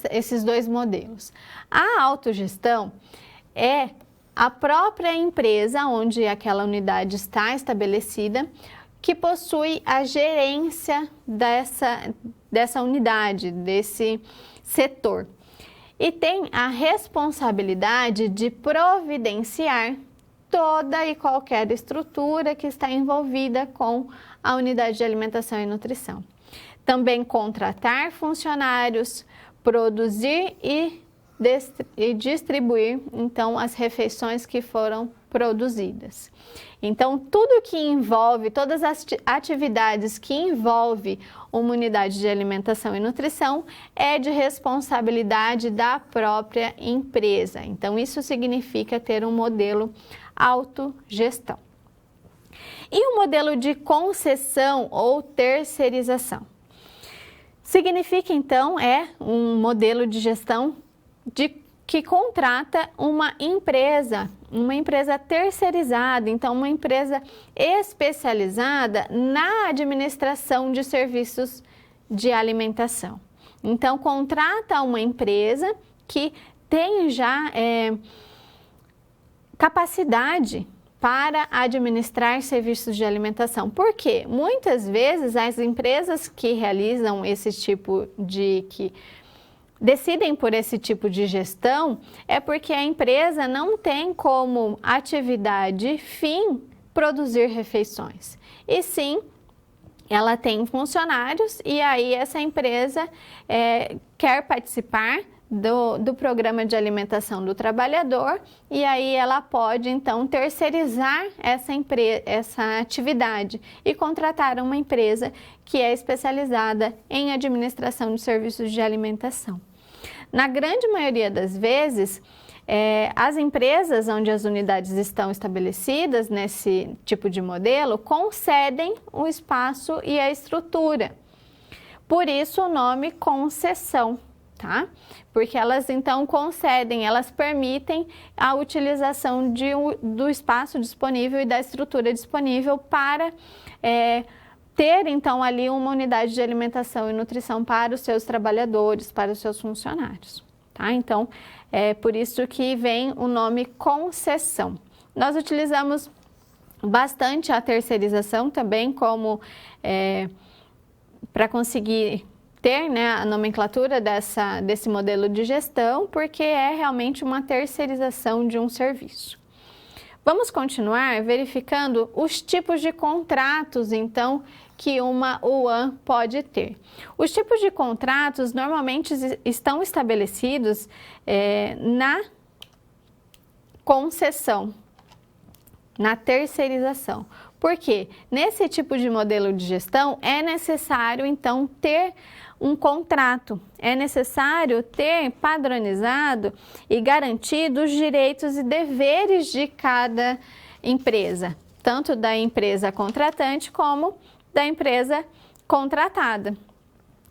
esses dois modelos? A autogestão é a própria empresa onde aquela unidade está estabelecida que possui a gerência dessa unidade, desse setor. E tem a responsabilidade de providenciar toda e qualquer estrutura que está envolvida com a unidade de alimentação e nutrição. Também contratar funcionários, produzir e distribuir, então, as refeições que foram produzidas. Então, tudo que envolve, todas as atividades que envolve uma unidade de alimentação e nutrição é de responsabilidade da própria empresa. Então, isso significa ter um modelo autogestão. E o modelo de concessão ou terceirização? Significa, então, é um modelo de gestão que contrata uma empresa terceirizada, então uma empresa especializada na administração de serviços de alimentação. Então, contrata uma empresa que tem já capacidade para administrar serviços de alimentação. Por quê? Muitas vezes as empresas que realizam esse tipo que decidem por esse tipo de gestão é porque a empresa não tem como atividade fim produzir refeições. E sim, ela tem funcionários e aí essa empresa quer participar do programa de alimentação do trabalhador e aí ela pode então terceirizar essa atividade e contratar uma empresa que é especializada em administração de serviços de alimentação. Na grande maioria das vezes, as empresas onde as unidades estão estabelecidas nesse tipo de modelo concedem o espaço e a estrutura. Por isso o nome concessão, tá? Porque elas então concedem, elas permitem a utilização do espaço disponível e da estrutura disponível para ter então ali uma unidade de alimentação e nutrição para os seus trabalhadores, para os seus funcionários, tá? Então, é por isso que vem o nome concessão. Nós utilizamos bastante a terceirização também como para conseguir ter, né, a nomenclatura desse modelo de gestão, porque é realmente uma terceirização de um serviço. Vamos continuar verificando os tipos de contratos, então, que uma UAN pode ter. Os tipos de contratos normalmente estão estabelecidos na concessão, na terceirização. Por quê? Nesse tipo de modelo de gestão é necessário, então, ter um contrato. É necessário ter padronizado e garantido os direitos e deveres de cada empresa, tanto da empresa contratante como da empresa contratada.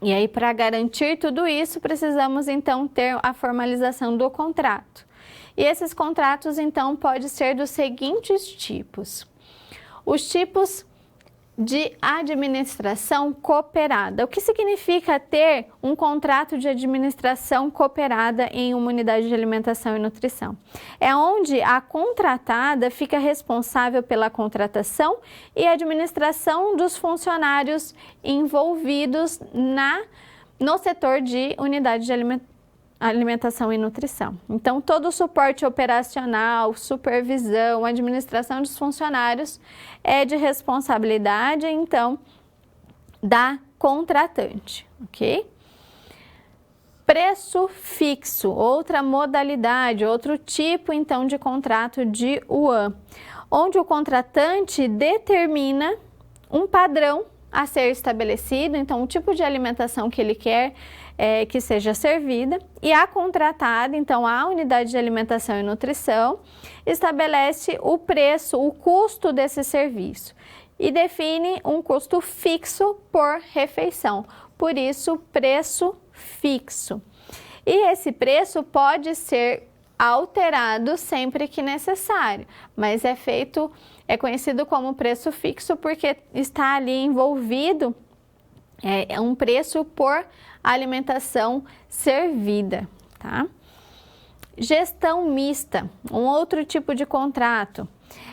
E aí, para garantir tudo isso, precisamos então ter a formalização do contrato. E esses contratos, então, podem ser dos seguintes tipos. Os tipos de administração cooperada. O que significa ter um contrato de administração cooperada em uma unidade de alimentação e nutrição? É onde a contratada fica responsável pela contratação e administração dos funcionários envolvidos no setor de unidade de alimentação e nutrição. Então, todo o suporte operacional, supervisão, administração dos funcionários é de responsabilidade, então, da contratante, ok? Preço fixo, outra modalidade, outro tipo, então, de contrato de UAM, onde o contratante determina um padrão a ser estabelecido, então, o tipo de alimentação que ele quer que seja servida, e a contratada, então a unidade de alimentação e nutrição, estabelece o preço, o custo desse serviço e define um custo fixo por refeição, por isso preço fixo. E esse preço pode ser alterado sempre que necessário, mas é conhecido como preço fixo porque está ali envolvido um preço por alimentação servida, tá? Gestão mista, um outro tipo de contrato,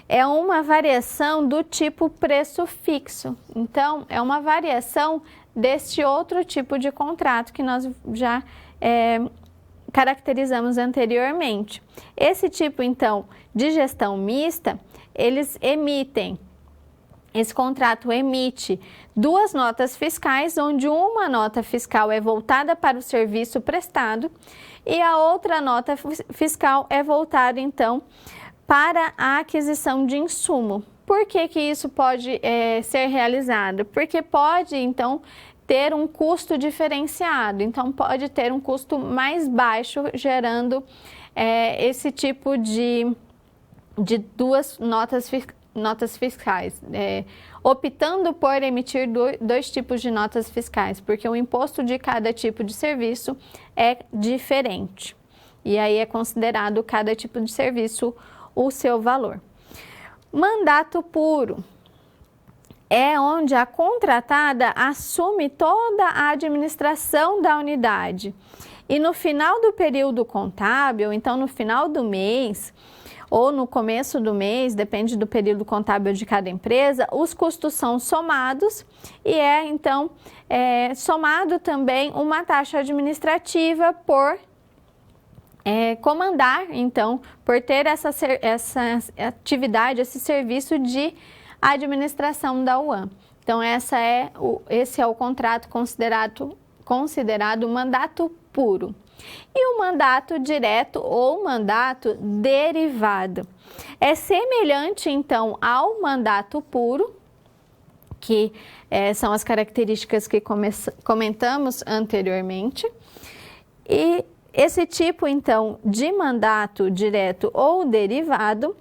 é uma variação do tipo preço fixo. Então, é uma variação deste outro tipo de contrato que nós já caracterizamos anteriormente. Esse tipo, então, de gestão mista, esse contrato emite duas notas fiscais, onde uma nota fiscal é voltada para o serviço prestado e a outra nota fiscal é voltada, então, para a aquisição de insumo. Por que isso pode ser realizado? Porque pode, então, ter um custo diferenciado, então pode ter um custo mais baixo, gerando esse tipo de duas notas fiscais, optando por emitir dois tipos de notas fiscais, porque o imposto de cada tipo de serviço é diferente. E aí é considerado cada tipo de serviço o seu valor. Mandato puro é onde a contratada assume toda a administração da unidade. E no final do período contábil, então no final do mês, ou no começo do mês, depende do período contábil de cada empresa, os custos são somados e então somado também uma taxa administrativa por comandar, então, por ter essa atividade, esse serviço de administração da UAM. Então, esse é o contrato considerado mandato puro. E o mandato direto ou mandato derivado é semelhante, então, ao mandato puro, que são as características que comentamos anteriormente. E esse tipo, então, de mandato direto ou derivado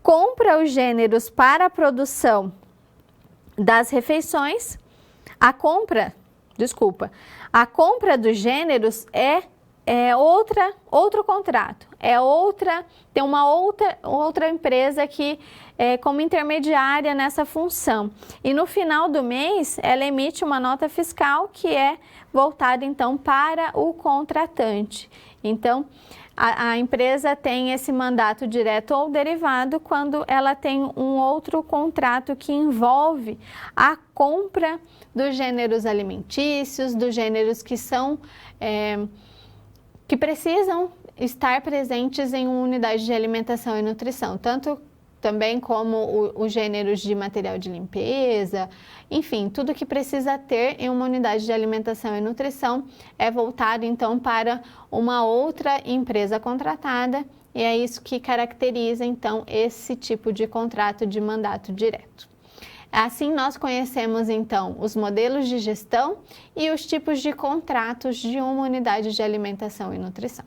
compra os gêneros para a produção das refeições. A compra dos gêneros outro contrato, tem uma outra empresa que como intermediária nessa função. E no final do mês, ela emite uma nota fiscal que é voltada, então, para o contratante. Então, a empresa tem esse mandato direto ou derivado quando ela tem um outro contrato que envolve a compra dos gêneros alimentícios, dos gêneros que precisam estar presentes em uma unidade de alimentação e nutrição, tanto também como os gêneros de material de limpeza, enfim, tudo que precisa ter em uma unidade de alimentação e nutrição é voltado então para uma outra empresa contratada e é isso que caracteriza então esse tipo de contrato de mandato direto. Assim, nós conhecemos então os modelos de gestão e os tipos de contratos de uma unidade de alimentação e nutrição.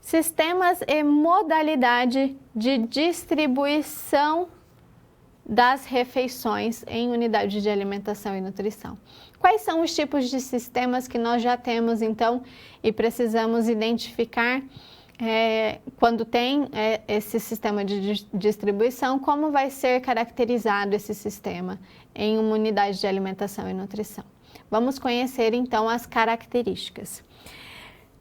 Sistemas e modalidade de distribuição das refeições em unidade de alimentação e nutrição. Quais são os tipos de sistemas que nós já temos, então, e precisamos identificar quando tem esse sistema de distribuição, como vai ser caracterizado esse sistema em uma unidade de alimentação e nutrição? Vamos conhecer, então, as características.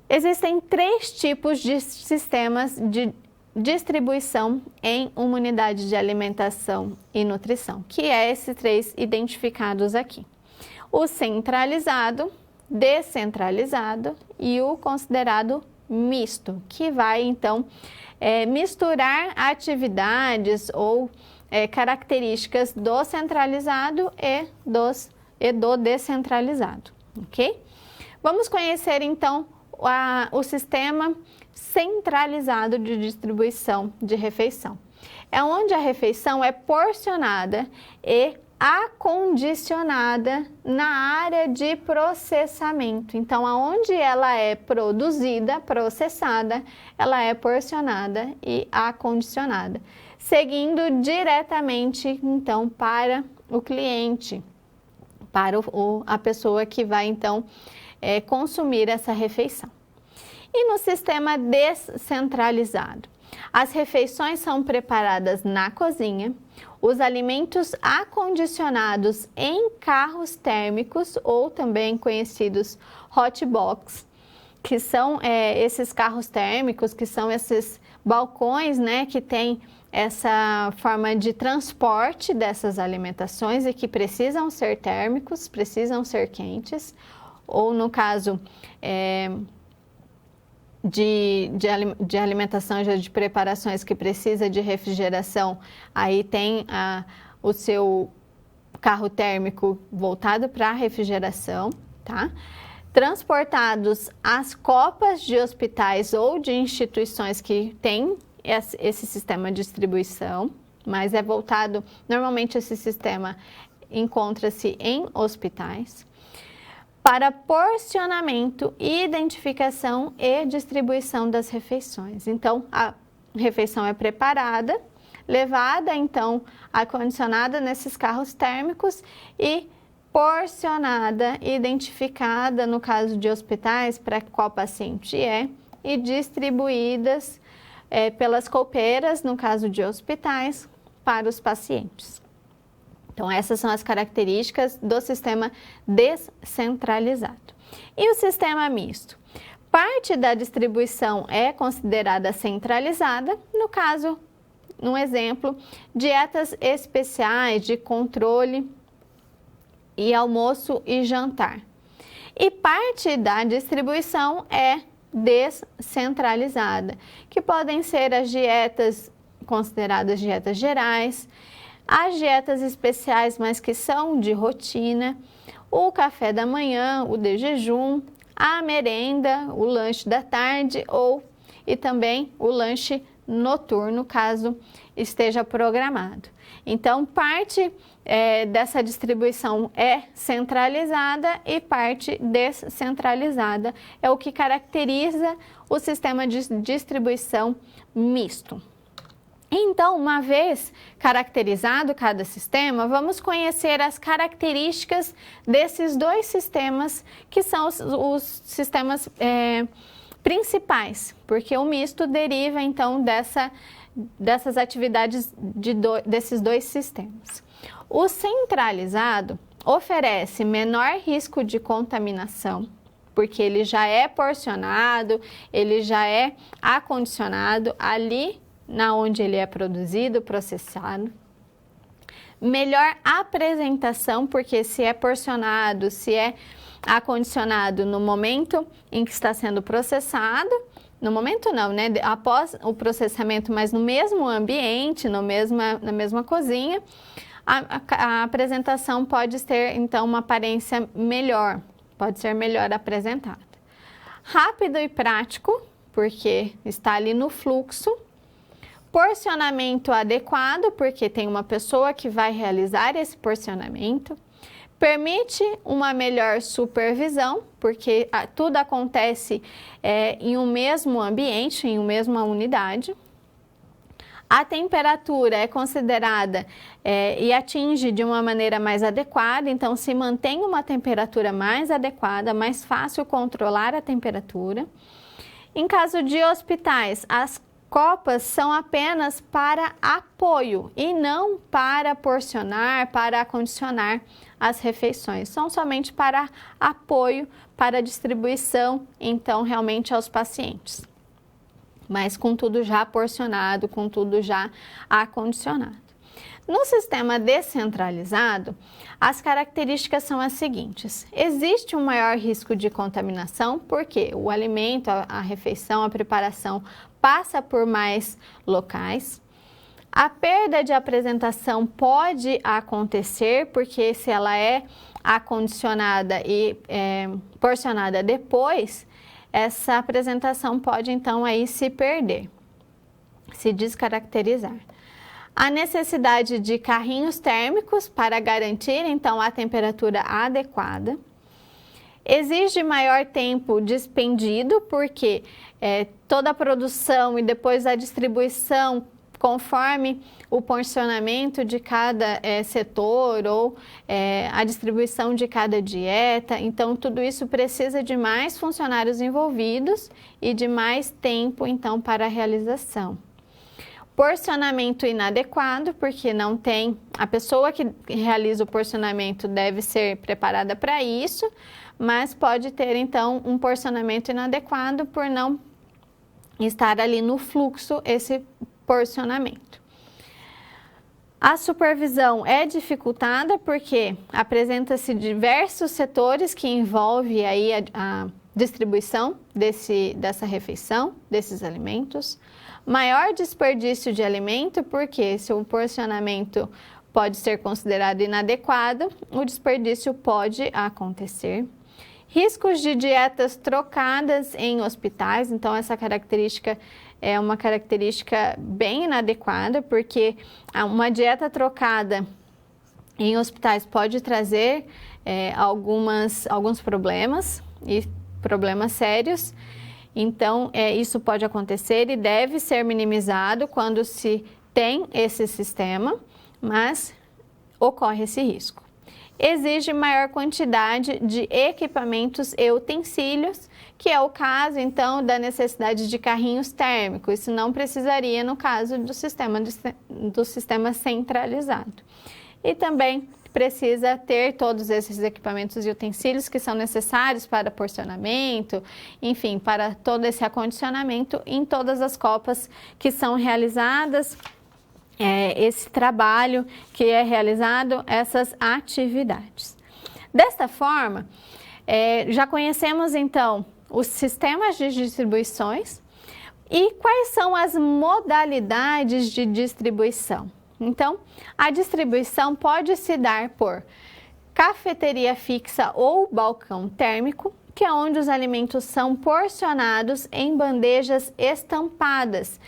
Existem 3 tipos de sistemas de distribuição em uma unidade de alimentação e nutrição, que é esses 3 identificados aqui. O centralizado, descentralizado e o considerado misto, que vai então misturar atividades ou características do centralizado e do descentralizado, ok? Vamos conhecer então o sistema centralizado de distribuição de refeição. É onde a refeição é porcionada e acondicionada na área de processamento. Então, aonde ela é produzida, processada, ela é porcionada e acondicionada, seguindo diretamente, então, para o cliente, para a pessoa que vai, então, consumir essa refeição. E no sistema descentralizado, as refeições são preparadas na cozinha, os alimentos acondicionados em carros térmicos, ou também conhecidos hot box, que são esses carros térmicos, que são esses balcões, né, que tem essa forma de transporte dessas alimentações e que precisam ser térmicos, precisam ser quentes, ou no caso de alimentação, de preparações que precisa de refrigeração, aí tem o seu carro térmico voltado para a refrigeração, tá? Transportados às copas de hospitais ou de instituições que têm esse sistema de distribuição, mas é voltado, normalmente esse sistema encontra-se em hospitais, para porcionamento, identificação e distribuição das refeições. Então, a refeição é preparada, levada, então, acondicionada nesses carros térmicos e porcionada, identificada, no caso de hospitais, para qual paciente é, e distribuídas pelas copeiras, no caso de hospitais, para os pacientes. Então, essas são as características do sistema descentralizado. E o sistema misto? Parte da distribuição é considerada centralizada, no caso, no exemplo, dietas especiais de controle e almoço e jantar. E parte da distribuição é descentralizada, que podem ser as dietas consideradas dietas gerais, as dietas especiais, mas que são de rotina, o café da manhã, o de jejum, a merenda, o lanche da tarde e também o lanche noturno, caso esteja programado. Então, parte dessa distribuição é centralizada e parte descentralizada. É o que caracteriza o sistema de distribuição misto. Então, uma vez caracterizado cada sistema, vamos conhecer as características desses 2 sistemas, que são os sistemas principais, porque o misto deriva, então, dessas atividades desses 2 sistemas. O centralizado oferece menor risco de contaminação, porque ele já é porcionado, ele já é acondicionado ali na onde ele é produzido, processado. Melhor apresentação, porque se é porcionado, se é acondicionado no momento em que está sendo processado, no momento não, né? Após o processamento, mas no mesmo ambiente, na mesma cozinha, a apresentação pode ter, então, uma aparência melhor, pode ser melhor apresentada. Rápido e prático, porque está ali no fluxo. Porcionamento adequado, porque tem uma pessoa que vai realizar esse porcionamento. Permite uma melhor supervisão, porque tudo acontece em um mesmo ambiente, em uma mesma unidade. A temperatura é considerada e atinge de uma maneira mais adequada, então se mantém uma temperatura mais adequada, mais fácil controlar a temperatura. Em caso de hospitais, as copas são apenas para apoio e não para porcionar, para acondicionar as refeições. São somente para apoio, para distribuição, então, realmente aos pacientes. Mas com tudo já porcionado, com tudo já acondicionado. No sistema descentralizado, as características são as seguintes. Existe um maior risco de contaminação, porque o alimento, a refeição, a preparação passa por mais locais. A perda de apresentação pode acontecer, porque se ela é acondicionada e porcionada depois, essa apresentação pode então aí se perder, se descaracterizar. A necessidade de carrinhos térmicos para garantir então a temperatura adequada. Exige maior tempo dispendido, porque toda a produção e depois a distribuição conforme o porcionamento de cada setor ou a distribuição de cada dieta. Então, tudo isso precisa de mais funcionários envolvidos e de mais tempo, então, para a realização. Porcionamento inadequado, porque não tem... A pessoa que realiza o porcionamento deve ser preparada para isso, mas pode ter, então, um porcionamento inadequado por não estar ali no fluxo esse porcionamento. A supervisão é dificultada porque apresenta-se diversos setores que envolvem aí a distribuição dessa refeição, desses alimentos. Maior desperdício de alimento, porque se o porcionamento pode ser considerado inadequado, o desperdício pode acontecer. Riscos de dietas trocadas em hospitais, então essa característica é uma característica bem inadequada, porque uma dieta trocada em hospitais pode trazer alguns problemas e problemas sérios. Então, isso pode acontecer e deve ser minimizado quando se tem esse sistema, mas ocorre esse risco. Exige maior quantidade de equipamentos e utensílios, que é o caso, então, da necessidade de carrinhos térmicos. Isso não precisaria no caso do sistema centralizado. E também precisa ter todos esses equipamentos e utensílios que são necessários para porcionamento, enfim, para todo esse acondicionamento em todas as copas que são realizadas, esse trabalho que é realizado, essas atividades. Desta forma, já conhecemos então os sistemas de distribuições e quais são as modalidades de distribuição. Então, a distribuição pode se dar por cafeteria fixa ou balcão térmico, que é onde os alimentos são porcionados em bandejas estampadas.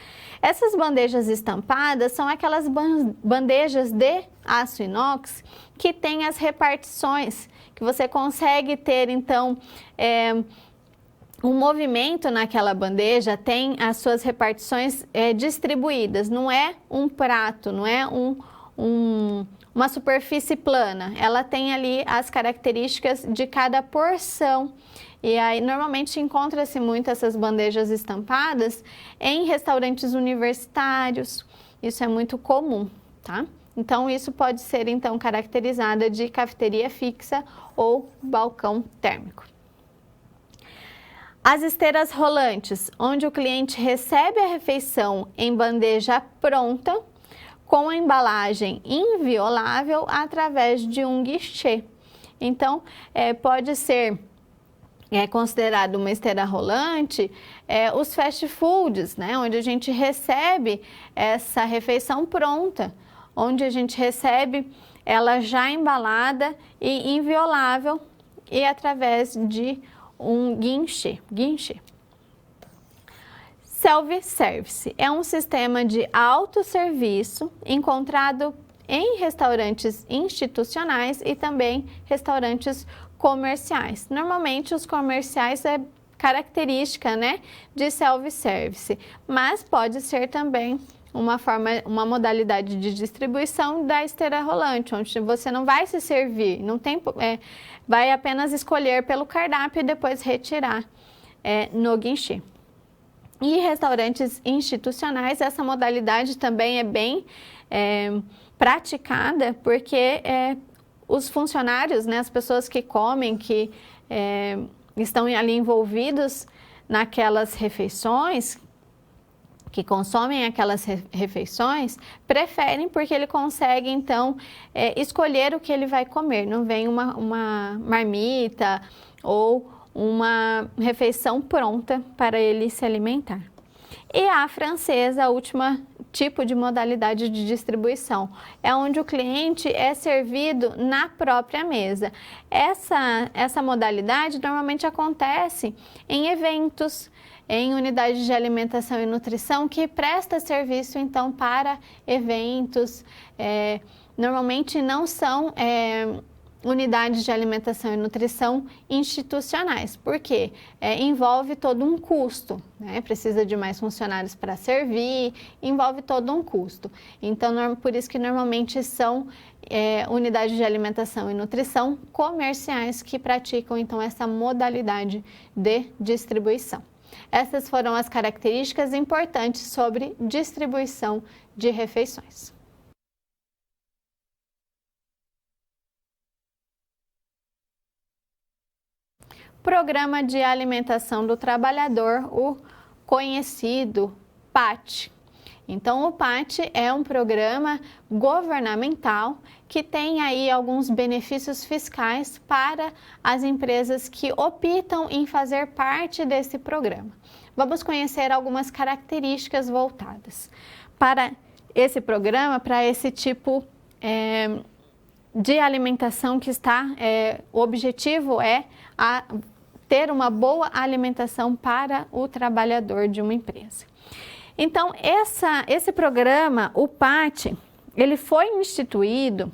Essas bandejas estampadas são aquelas bandejas de aço inox que tem as repartições, que você consegue ter, então, um movimento naquela bandeja, tem as suas repartições distribuídas, não é um prato, não é uma superfície plana, ela tem ali as características de cada porção. E aí, normalmente, encontra-se muito essas bandejas estampadas em restaurantes universitários, isso é muito comum, tá? Então, isso pode ser, então, caracterizada de cafeteria fixa ou balcão térmico. As esteiras rolantes, onde o cliente recebe a refeição em bandeja pronta, com a embalagem inviolável através de um guichê. Então, pode ser considerado uma esteira rolante os fast foods, né? Onde a gente recebe essa refeição pronta, onde a gente recebe ela já embalada e inviolável e através de um guinchê. Self-service é um sistema de autosserviço encontrado em restaurantes institucionais e também restaurantes comerciais. Normalmente os comerciais é característica, né, de self-service, mas pode ser também uma modalidade de distribuição da esteira rolante, onde você não vai se servir, não tem, vai apenas escolher pelo cardápio e depois retirar no guichê. E restaurantes institucionais, essa modalidade também é bem praticada, porque os funcionários, né, as pessoas que comem, que estão ali envolvidos naquelas refeições, que consomem aquelas refeições, preferem porque ele consegue, então, escolher o que ele vai comer. Não vem uma marmita ou uma refeição pronta para ele se alimentar. E a francesa, a última tipo de modalidade de distribuição, é onde o cliente é servido na própria mesa. Essa modalidade normalmente acontece em eventos, em unidades de alimentação e nutrição que presta serviço então para eventos, normalmente não são unidades de alimentação e nutrição institucionais, porque envolve todo um custo, né? Precisa de mais funcionários para servir, envolve todo um custo. Então, por isso que normalmente são unidades de alimentação e nutrição comerciais que praticam então essa modalidade de distribuição. Essas foram as características importantes sobre distribuição de refeições. Programa de Alimentação do Trabalhador, o conhecido PAT. Então, o PAT é um programa governamental que tem aí alguns benefícios fiscais para as empresas que optam em fazer parte desse programa. Vamos conhecer algumas características voltadas para esse programa, para esse tipo de alimentação que o objetivo é ter uma boa alimentação para o trabalhador de uma empresa. Então, esse programa, o PAT, ele foi instituído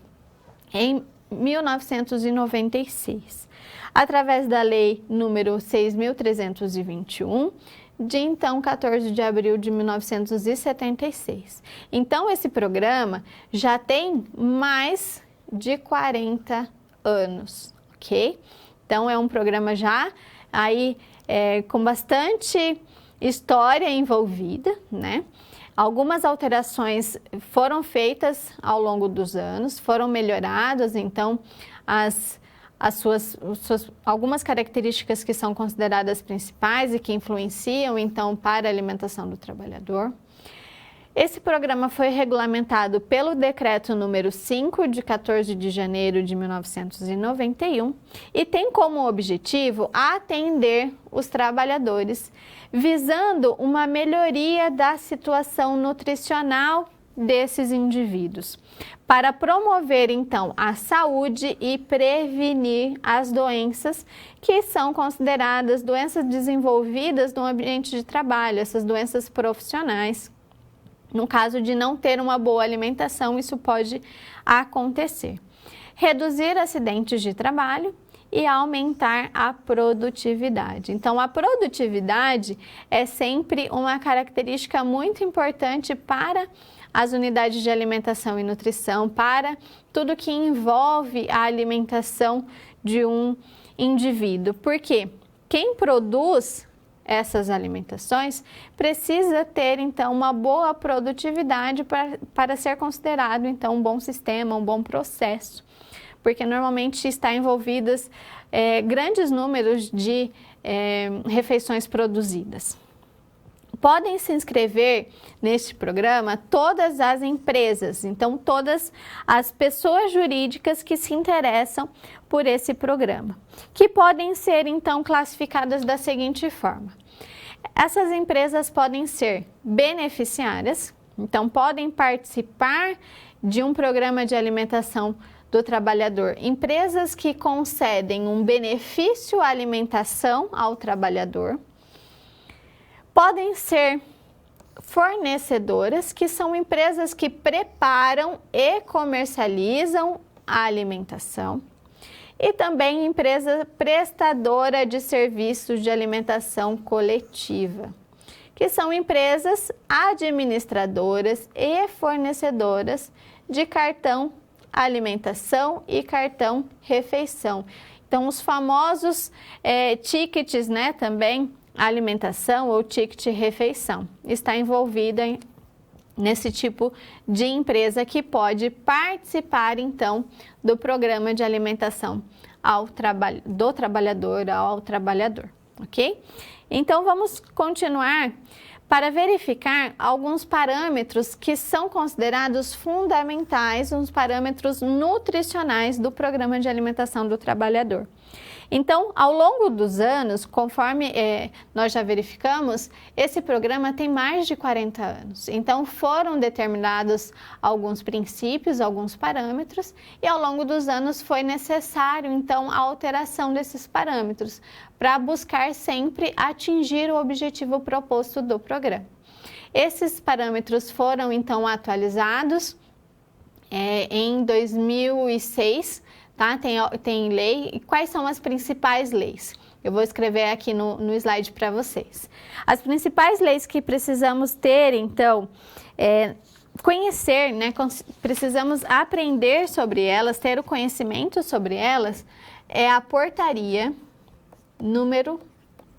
em 1996, através da Lei número 6.321, de então 14 de abril de 1976. Então, esse programa já tem mais de 40 anos, ok? Então, é um programa já aí com bastante história envolvida, né? Algumas alterações foram feitas ao longo dos anos, foram melhoradas, então, algumas características que são consideradas principais e que influenciam, então, para a alimentação do trabalhador. Esse programa foi regulamentado pelo Decreto número 5, de 14 de janeiro de 1991, e tem como objetivo atender os trabalhadores, visando uma melhoria da situação nutricional desses indivíduos, para promover, então, a saúde e prevenir as doenças que são consideradas doenças desenvolvidas no ambiente de trabalho, essas doenças profissionais. No caso de não ter uma boa alimentação, isso pode acontecer. Reduzir acidentes de trabalho e aumentar a produtividade. Então, a produtividade é sempre uma característica muito importante para as unidades de alimentação e nutrição, para tudo que envolve a alimentação de um indivíduo. Porque quem produz essas alimentações precisa ter, então, uma boa produtividade para ser considerado, então, um bom sistema, um bom processo, porque normalmente está envolvidas grandes números de refeições produzidas. Podem se inscrever neste programa todas as empresas, então todas as pessoas jurídicas que se interessam por esse programa, que podem ser então classificadas da seguinte forma. Essas empresas podem ser beneficiárias, então podem participar de um programa de alimentação do trabalhador, empresas que concedem um benefício à alimentação ao trabalhador. Podem ser fornecedoras, que são empresas que preparam e comercializam a alimentação, e também empresa prestadora de serviços de alimentação coletiva, que são empresas administradoras e fornecedoras de cartão alimentação e cartão refeição. Então, os famosos tickets, né, também alimentação ou ticket refeição, está envolvida nesse tipo de empresa que pode participar, então, do programa de alimentação do trabalhador ao trabalhador, ok? Então, vamos continuar para verificar alguns parâmetros que são considerados fundamentais, uns parâmetros nutricionais do programa de alimentação do trabalhador. Então, ao longo dos anos, conforme nós já verificamos, esse programa tem mais de 40 anos. Então, foram determinados alguns princípios, alguns parâmetros, e ao longo dos anos foi necessário, então, a alteração desses parâmetros para buscar sempre atingir o objetivo proposto do programa. Esses parâmetros foram, então, atualizados em 2006, tá? Tem lei. E quais são as principais leis? Eu vou escrever aqui no slide para vocês. As principais leis que precisamos ter, então, conhecer, né? Precisamos aprender sobre elas, ter o conhecimento sobre elas, é a portaria número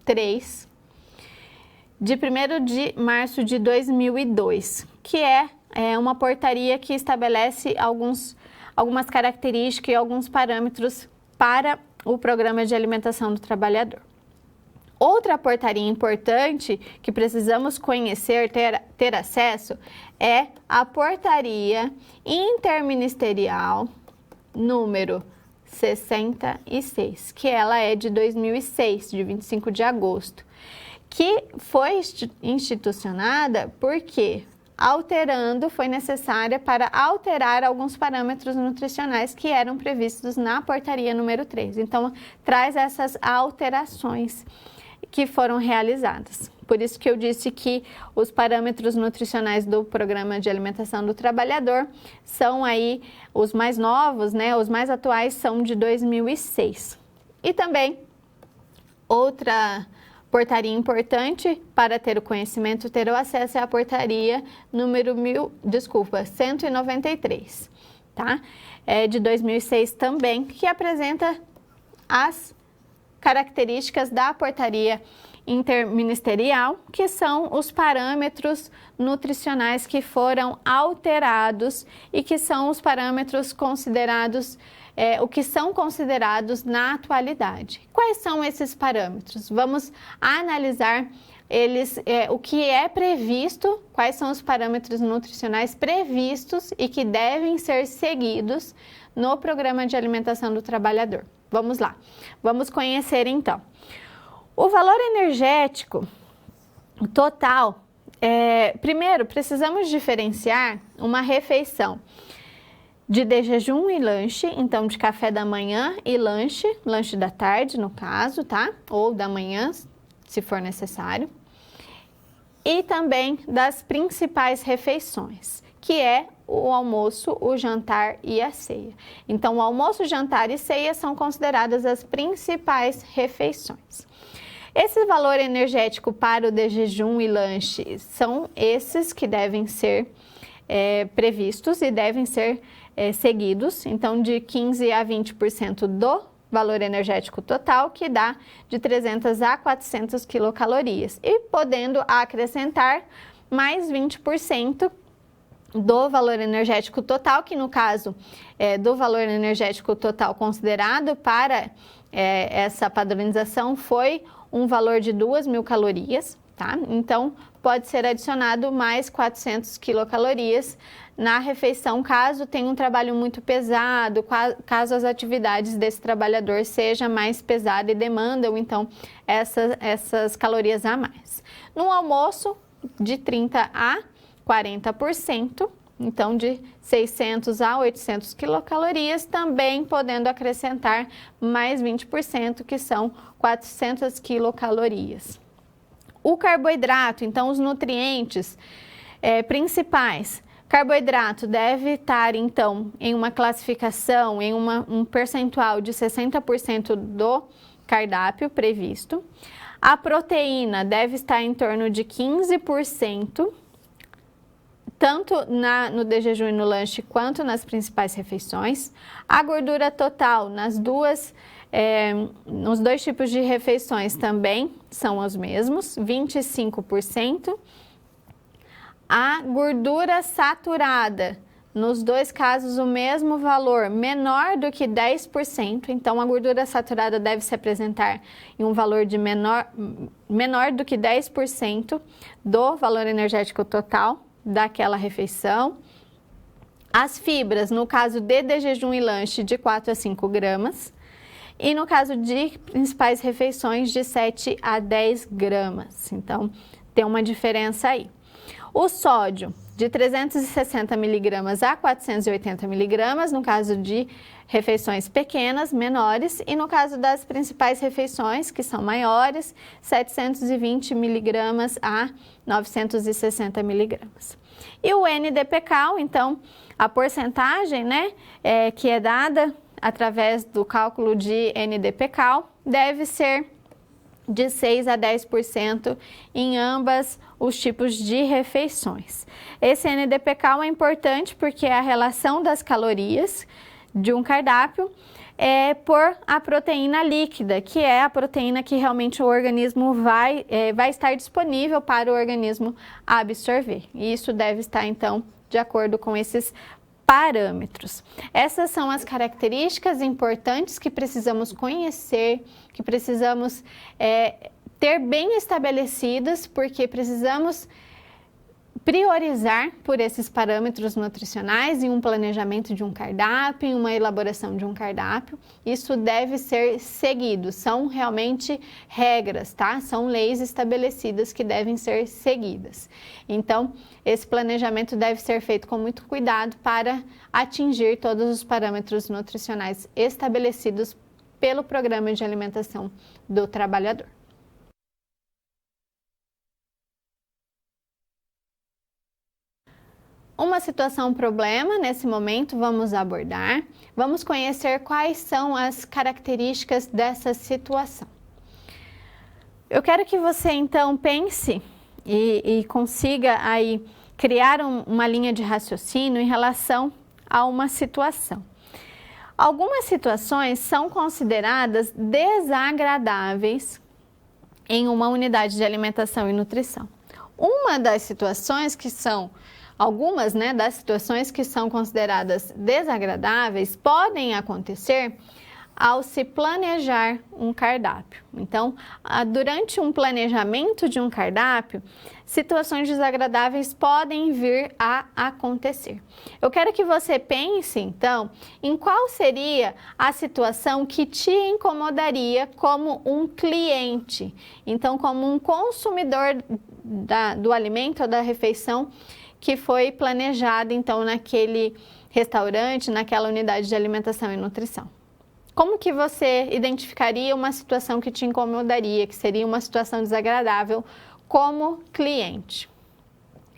3, de 1º de março de 2002, que é uma portaria que estabelece algumas características e alguns parâmetros para o programa de alimentação do trabalhador. Outra portaria importante que precisamos conhecer, ter acesso, é a portaria interministerial número 66, que ela é de 2006, de 25 de agosto, que foi institucionada porque foi necessária para alterar alguns parâmetros nutricionais que eram previstos na portaria número 3. Então, traz essas alterações que foram realizadas. Por isso que eu disse que os parâmetros nutricionais do programa de alimentação do trabalhador são aí os mais novos, né? Os mais atuais são de 2006. E também outra portaria importante para ter o conhecimento, ter o acesso é a portaria número 193, tá? É de 2006 também, que apresenta as características da portaria interministerial, que são os parâmetros nutricionais que foram alterados e que são os parâmetros considerados, o que são considerados na atualidade. Quais são esses parâmetros? Vamos analisar eles, o que é previsto, quais são os parâmetros nutricionais previstos e que devem ser seguidos no programa de alimentação do trabalhador. Vamos lá, vamos conhecer então. O valor energético total, primeiro precisamos diferenciar uma refeição de jejum e lanche, então de café da manhã e lanche da tarde no caso, tá? Ou da manhã, se for necessário. E também das principais refeições, que é o almoço, o jantar e a ceia. Então, o almoço, jantar e ceia são consideradas as principais refeições. Esse valor energético para o de jejum e lanche são esses que devem ser previstos e devem ser seguidos, então de 15% a 20% do valor energético total, que dá de 300 a 400 quilocalorias, e podendo acrescentar mais 20% do valor energético total, que no caso do valor energético total considerado para essa padronização foi um valor de 2.000 calorias, tá? Então, pode ser adicionado mais 400 quilocalorias na refeição, caso tenha um trabalho muito pesado, caso as atividades desse trabalhador sejam mais pesadas e demandam, então, essas calorias a mais. No almoço, de 30% a 40%, então de 600 a 800 quilocalorias, também podendo acrescentar mais 20%, que são 400 quilocalorias. O carboidrato, então os nutrientes principais. Carboidrato deve estar, então, em uma classificação, em um percentual de 60% do cardápio previsto. A proteína deve estar em torno de 15%, tanto no de jejum e no lanche, quanto nas principais refeições. A gordura total nos dois tipos de refeições também são os mesmos, 25%. A gordura saturada, nos dois casos o mesmo valor, menor do que 10%, então a gordura saturada deve se apresentar em um valor de menor do que 10% do valor energético total daquela refeição. As fibras, no caso de jejum e lanche, de 4 a 5 gramas. E no caso de principais refeições, de 7 a 10 gramas. Então, tem uma diferença aí. O sódio, de 360 miligramas a 480 miligramas, no caso de refeições pequenas, menores, e no caso das principais refeições, que são maiores, 720 miligramas a 960 miligramas. E o NDPcal, então, a porcentagem, que é dada através do cálculo de NDPcal, deve ser de 6 a 10% em ambas os tipos de refeições. Esse NDPcal é importante porque é a relação das calorias de um cardápio por a proteína líquida, que é a proteína que realmente o organismo vai estar disponível para o organismo absorver. E isso deve estar, então, de acordo com esses parâmetros. Essas são as características importantes que precisamos conhecer, que precisamos ter bem estabelecidas, porque precisamos priorizar por esses parâmetros nutricionais em um planejamento de um cardápio, em uma elaboração de um cardápio. Isso deve ser seguido, são realmente regras, tá? São leis estabelecidas que devem ser seguidas. Então, esse planejamento deve ser feito com muito cuidado para atingir todos os parâmetros nutricionais estabelecidos pelo Programa de Alimentação do Trabalhador. Uma situação problema, nesse momento, vamos abordar. Vamos conhecer quais são as características dessa situação. Eu quero que você, então, pense e consiga aí criar uma linha de raciocínio em relação a uma situação. Algumas situações são consideradas desagradáveis em uma unidade de alimentação e nutrição. Uma das situações que são Algumas das situações que são consideradas desagradáveis podem acontecer ao se planejar um cardápio. Então, durante um planejamento de um cardápio, situações desagradáveis podem vir a acontecer. Eu quero que você pense, então, em qual seria a situação que te incomodaria como um cliente, então, como um consumidor do alimento ou da refeição que foi planejada, então, naquele restaurante, naquela unidade de alimentação e nutrição. Como que você identificaria uma situação que te incomodaria, que seria uma situação desagradável como cliente?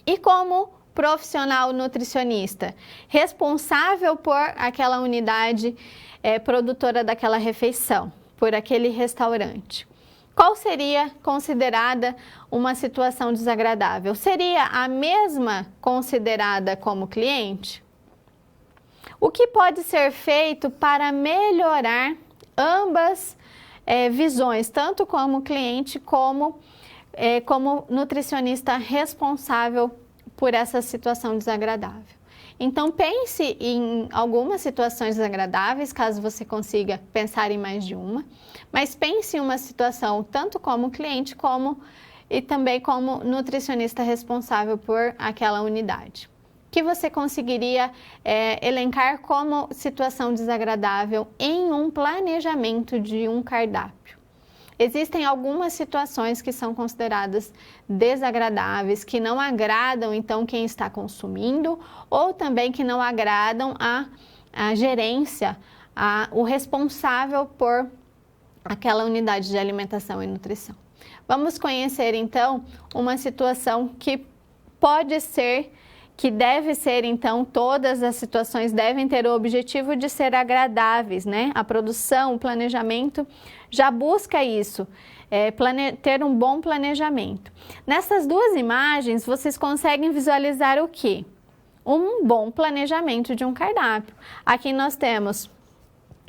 E como profissional nutricionista, responsável por aquela unidade produtora daquela refeição, por aquele restaurante? Qual seria considerada uma situação desagradável? Seria a mesma considerada como cliente? O que pode ser feito para melhorar ambas visões, tanto como cliente como nutricionista responsável por essa situação desagradável? Então, pense em algumas situações desagradáveis, caso você consiga pensar em mais de uma, mas pense em uma situação tanto como cliente e também como nutricionista responsável por aquela unidade, que você conseguiria elencar como situação desagradável em um planejamento de um cardápio. Existem algumas situações que são consideradas desagradáveis, que não agradam, então, quem está consumindo, ou também que não agradam a gerência, o responsável por aquela unidade de alimentação e nutrição. Vamos conhecer então uma situação que pode ser, que deve ser então, todas as situações devem ter o objetivo de ser agradáveis, né? A produção, o planejamento já busca isso, ter um bom planejamento. Nessas duas imagens, vocês conseguem visualizar o quê? Um bom planejamento de um cardápio. Aqui nós temos,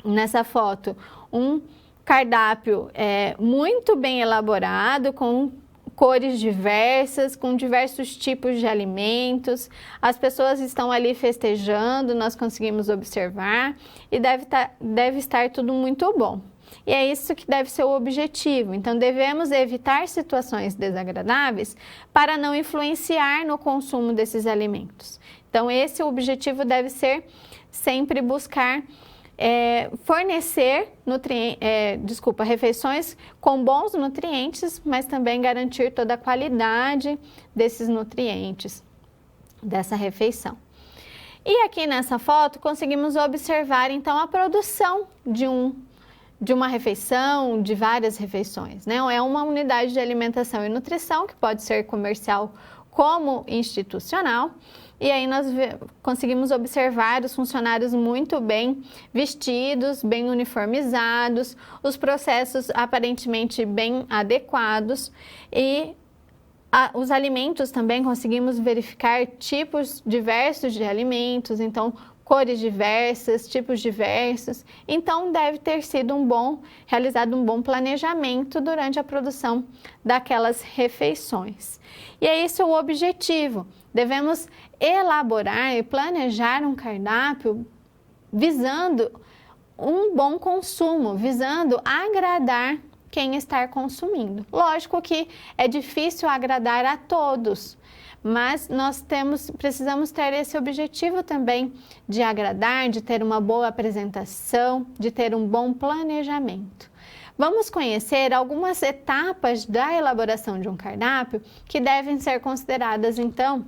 nessa foto, um cardápio muito bem elaborado, com cores diversas, com diversos tipos de alimentos. As pessoas estão ali festejando, nós conseguimos observar, e deve estar tudo muito bom. E é isso que deve ser o objetivo. Então, devemos evitar situações desagradáveis para não influenciar no consumo desses alimentos. Então, esse objetivo deve ser sempre buscar fornecer refeições com bons nutrientes, mas também garantir toda a qualidade desses nutrientes, dessa refeição. E aqui nessa foto, conseguimos observar, então, a produção de uma refeição, de várias refeições, né? É uma unidade de alimentação e nutrição, que pode ser comercial como institucional. E aí nós conseguimos observar os funcionários muito bem vestidos, bem uniformizados, os processos aparentemente bem adequados, e os alimentos também conseguimos verificar tipos diversos de alimentos, então cores diversas, tipos diversos. Então deve ter sido realizado um bom planejamento durante a produção daquelas refeições. E é esse o objetivo. Devemos elaborar e planejar um cardápio visando um bom consumo, visando agradar quem está consumindo. Lógico que é difícil agradar a todos, mas nós precisamos ter esse objetivo também de agradar, de ter uma boa apresentação, de ter um bom planejamento. Vamos conhecer algumas etapas da elaboração de um cardápio que devem ser consideradas, então,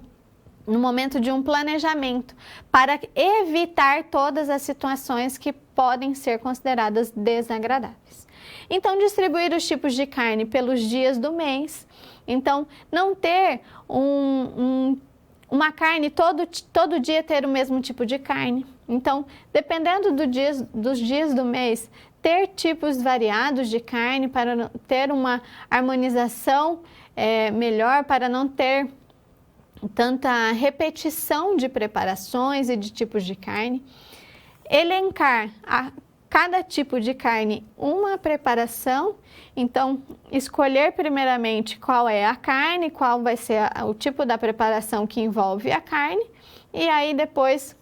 no momento de um planejamento, para evitar todas as situações que podem ser consideradas desagradáveis. Então, distribuir os tipos de carne pelos dias do mês. Então, não ter uma carne, todo dia ter o mesmo tipo de carne. Então, dependendo dos dias do mês, ter tipos variados de carne para ter uma harmonização melhor, para não ter tanta repetição de preparações e de tipos de carne. Elencar a cada tipo de carne uma preparação, então escolher primeiramente qual é a carne, qual vai ser o tipo da preparação que envolve a carne, e aí depois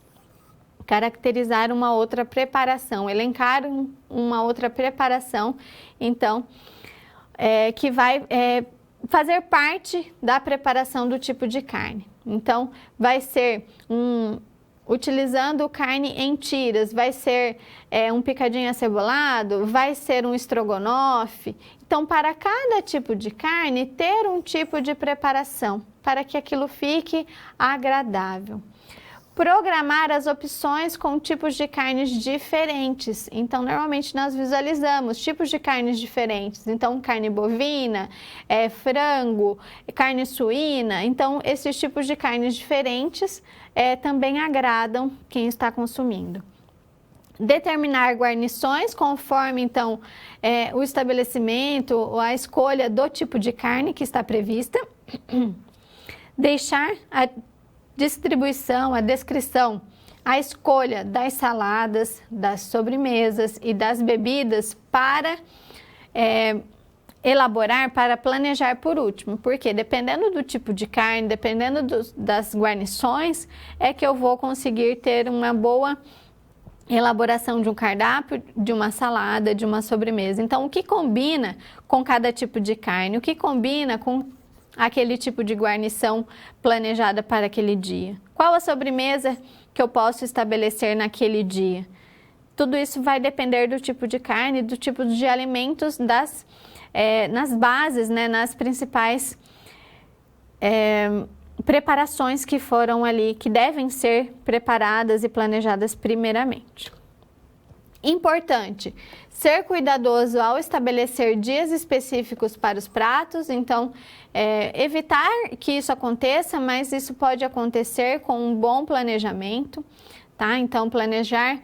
caracterizar uma outra preparação, elencar uma outra preparação, então, que vai fazer parte da preparação do tipo de carne. Então, vai ser utilizando carne em tiras, vai ser um picadinho acebolado, vai ser um estrogonofe. Então, para cada tipo de carne, ter um tipo de preparação, para que aquilo fique agradável. Programar as opções com tipos de carnes diferentes. Então, normalmente nós visualizamos tipos de carnes diferentes. Então, carne bovina, frango, carne suína. Então, esses tipos de carnes diferentes também agradam quem está consumindo. Determinar guarnições conforme, então, o estabelecimento ou a escolha do tipo de carne que está prevista. Deixar a distribuição, a descrição, a escolha das saladas, das sobremesas e das bebidas para elaborar, para planejar por último, porque dependendo do tipo de carne, dependendo das guarnições, é que eu vou conseguir ter uma boa elaboração de um cardápio, de uma salada, de uma sobremesa. Então, o que combina com cada tipo de carne, o que combina com aquele tipo de guarnição planejada para aquele dia? Qual a sobremesa que eu posso estabelecer naquele dia? Tudo isso vai depender do tipo de carne, do tipo de alimentos, nas bases, né, nas principais preparações que foram ali, que devem ser preparadas e planejadas primeiramente. Importante, ser cuidadoso ao estabelecer dias específicos para os pratos, então evitar que isso aconteça, mas isso pode acontecer com um bom planejamento, tá? Então planejar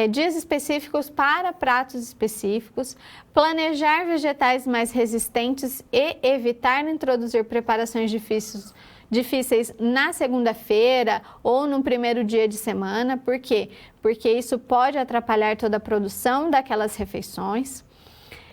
dias específicos para pratos específicos, planejar vegetais mais resistentes e evitar introduzir preparações difíceis na segunda-feira ou no primeiro dia de semana. Por quê? Porque isso pode atrapalhar toda a produção daquelas refeições.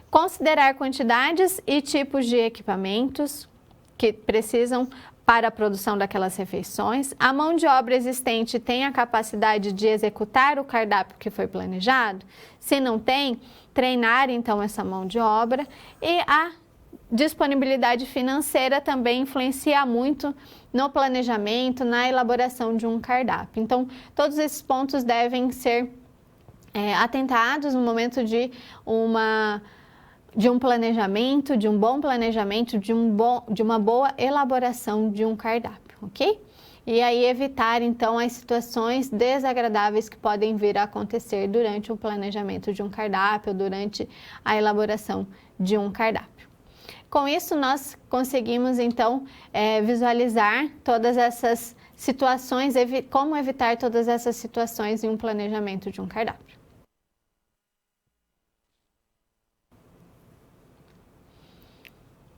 Considerar quantidades e tipos de equipamentos que precisam para a produção daquelas refeições. A mão de obra existente tem a capacidade de executar o cardápio que foi planejado? Se não tem, treinar então essa mão de obra. E a disponibilidade financeira também influencia muito no planejamento, na elaboração de um cardápio. Então, todos esses pontos devem ser atentados no momento de um planejamento, de um bom planejamento, de uma boa elaboração de um cardápio, ok? E aí evitar, então, as situações desagradáveis que podem vir a acontecer durante o planejamento de um cardápio, durante a elaboração de um cardápio. Com isso, nós conseguimos, então, visualizar todas essas situações, como evitar todas essas situações em um planejamento de um cardápio.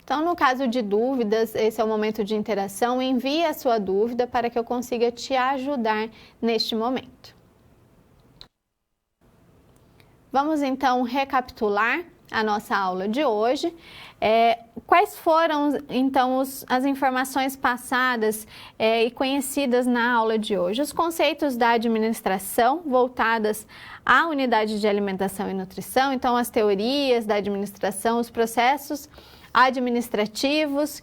Então, no caso de dúvidas, esse é o momento de interação, envie a sua dúvida para que eu consiga te ajudar neste momento. Vamos então recapitular a nossa aula de hoje. Quais foram então as informações passadas e conhecidas na aula de hoje? Os conceitos da administração voltadas à unidade de alimentação e nutrição, então as teorias da administração, os processos administrativos,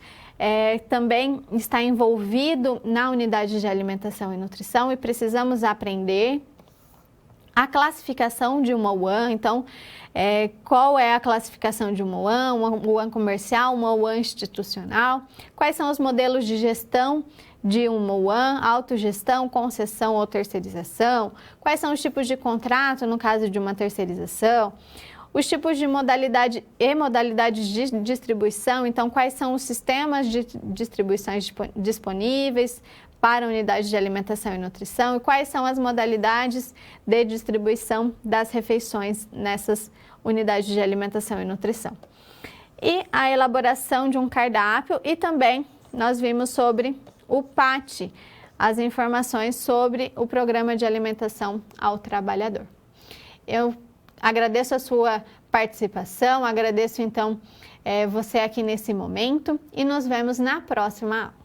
também está envolvido na unidade de alimentação e nutrição e precisamos aprender a classificação de uma UAN. Então, qual é a classificação de uma UAN comercial, uma UAN institucional, quais são os modelos de gestão de uma UAN, autogestão, concessão ou terceirização, quais são os tipos de contrato no caso de uma terceirização, os tipos de modalidade e modalidades de distribuição, então quais são os sistemas de distribuições disponíveis para a unidade de alimentação e nutrição e quais são as modalidades de distribuição das refeições nessas unidades de alimentação e nutrição. E a elaboração de um cardápio e também nós vimos sobre o PAT, as informações sobre o Programa de Alimentação ao Trabalhador. Eu agradeço a sua participação, agradeço então você aqui nesse momento e nos vemos na próxima aula.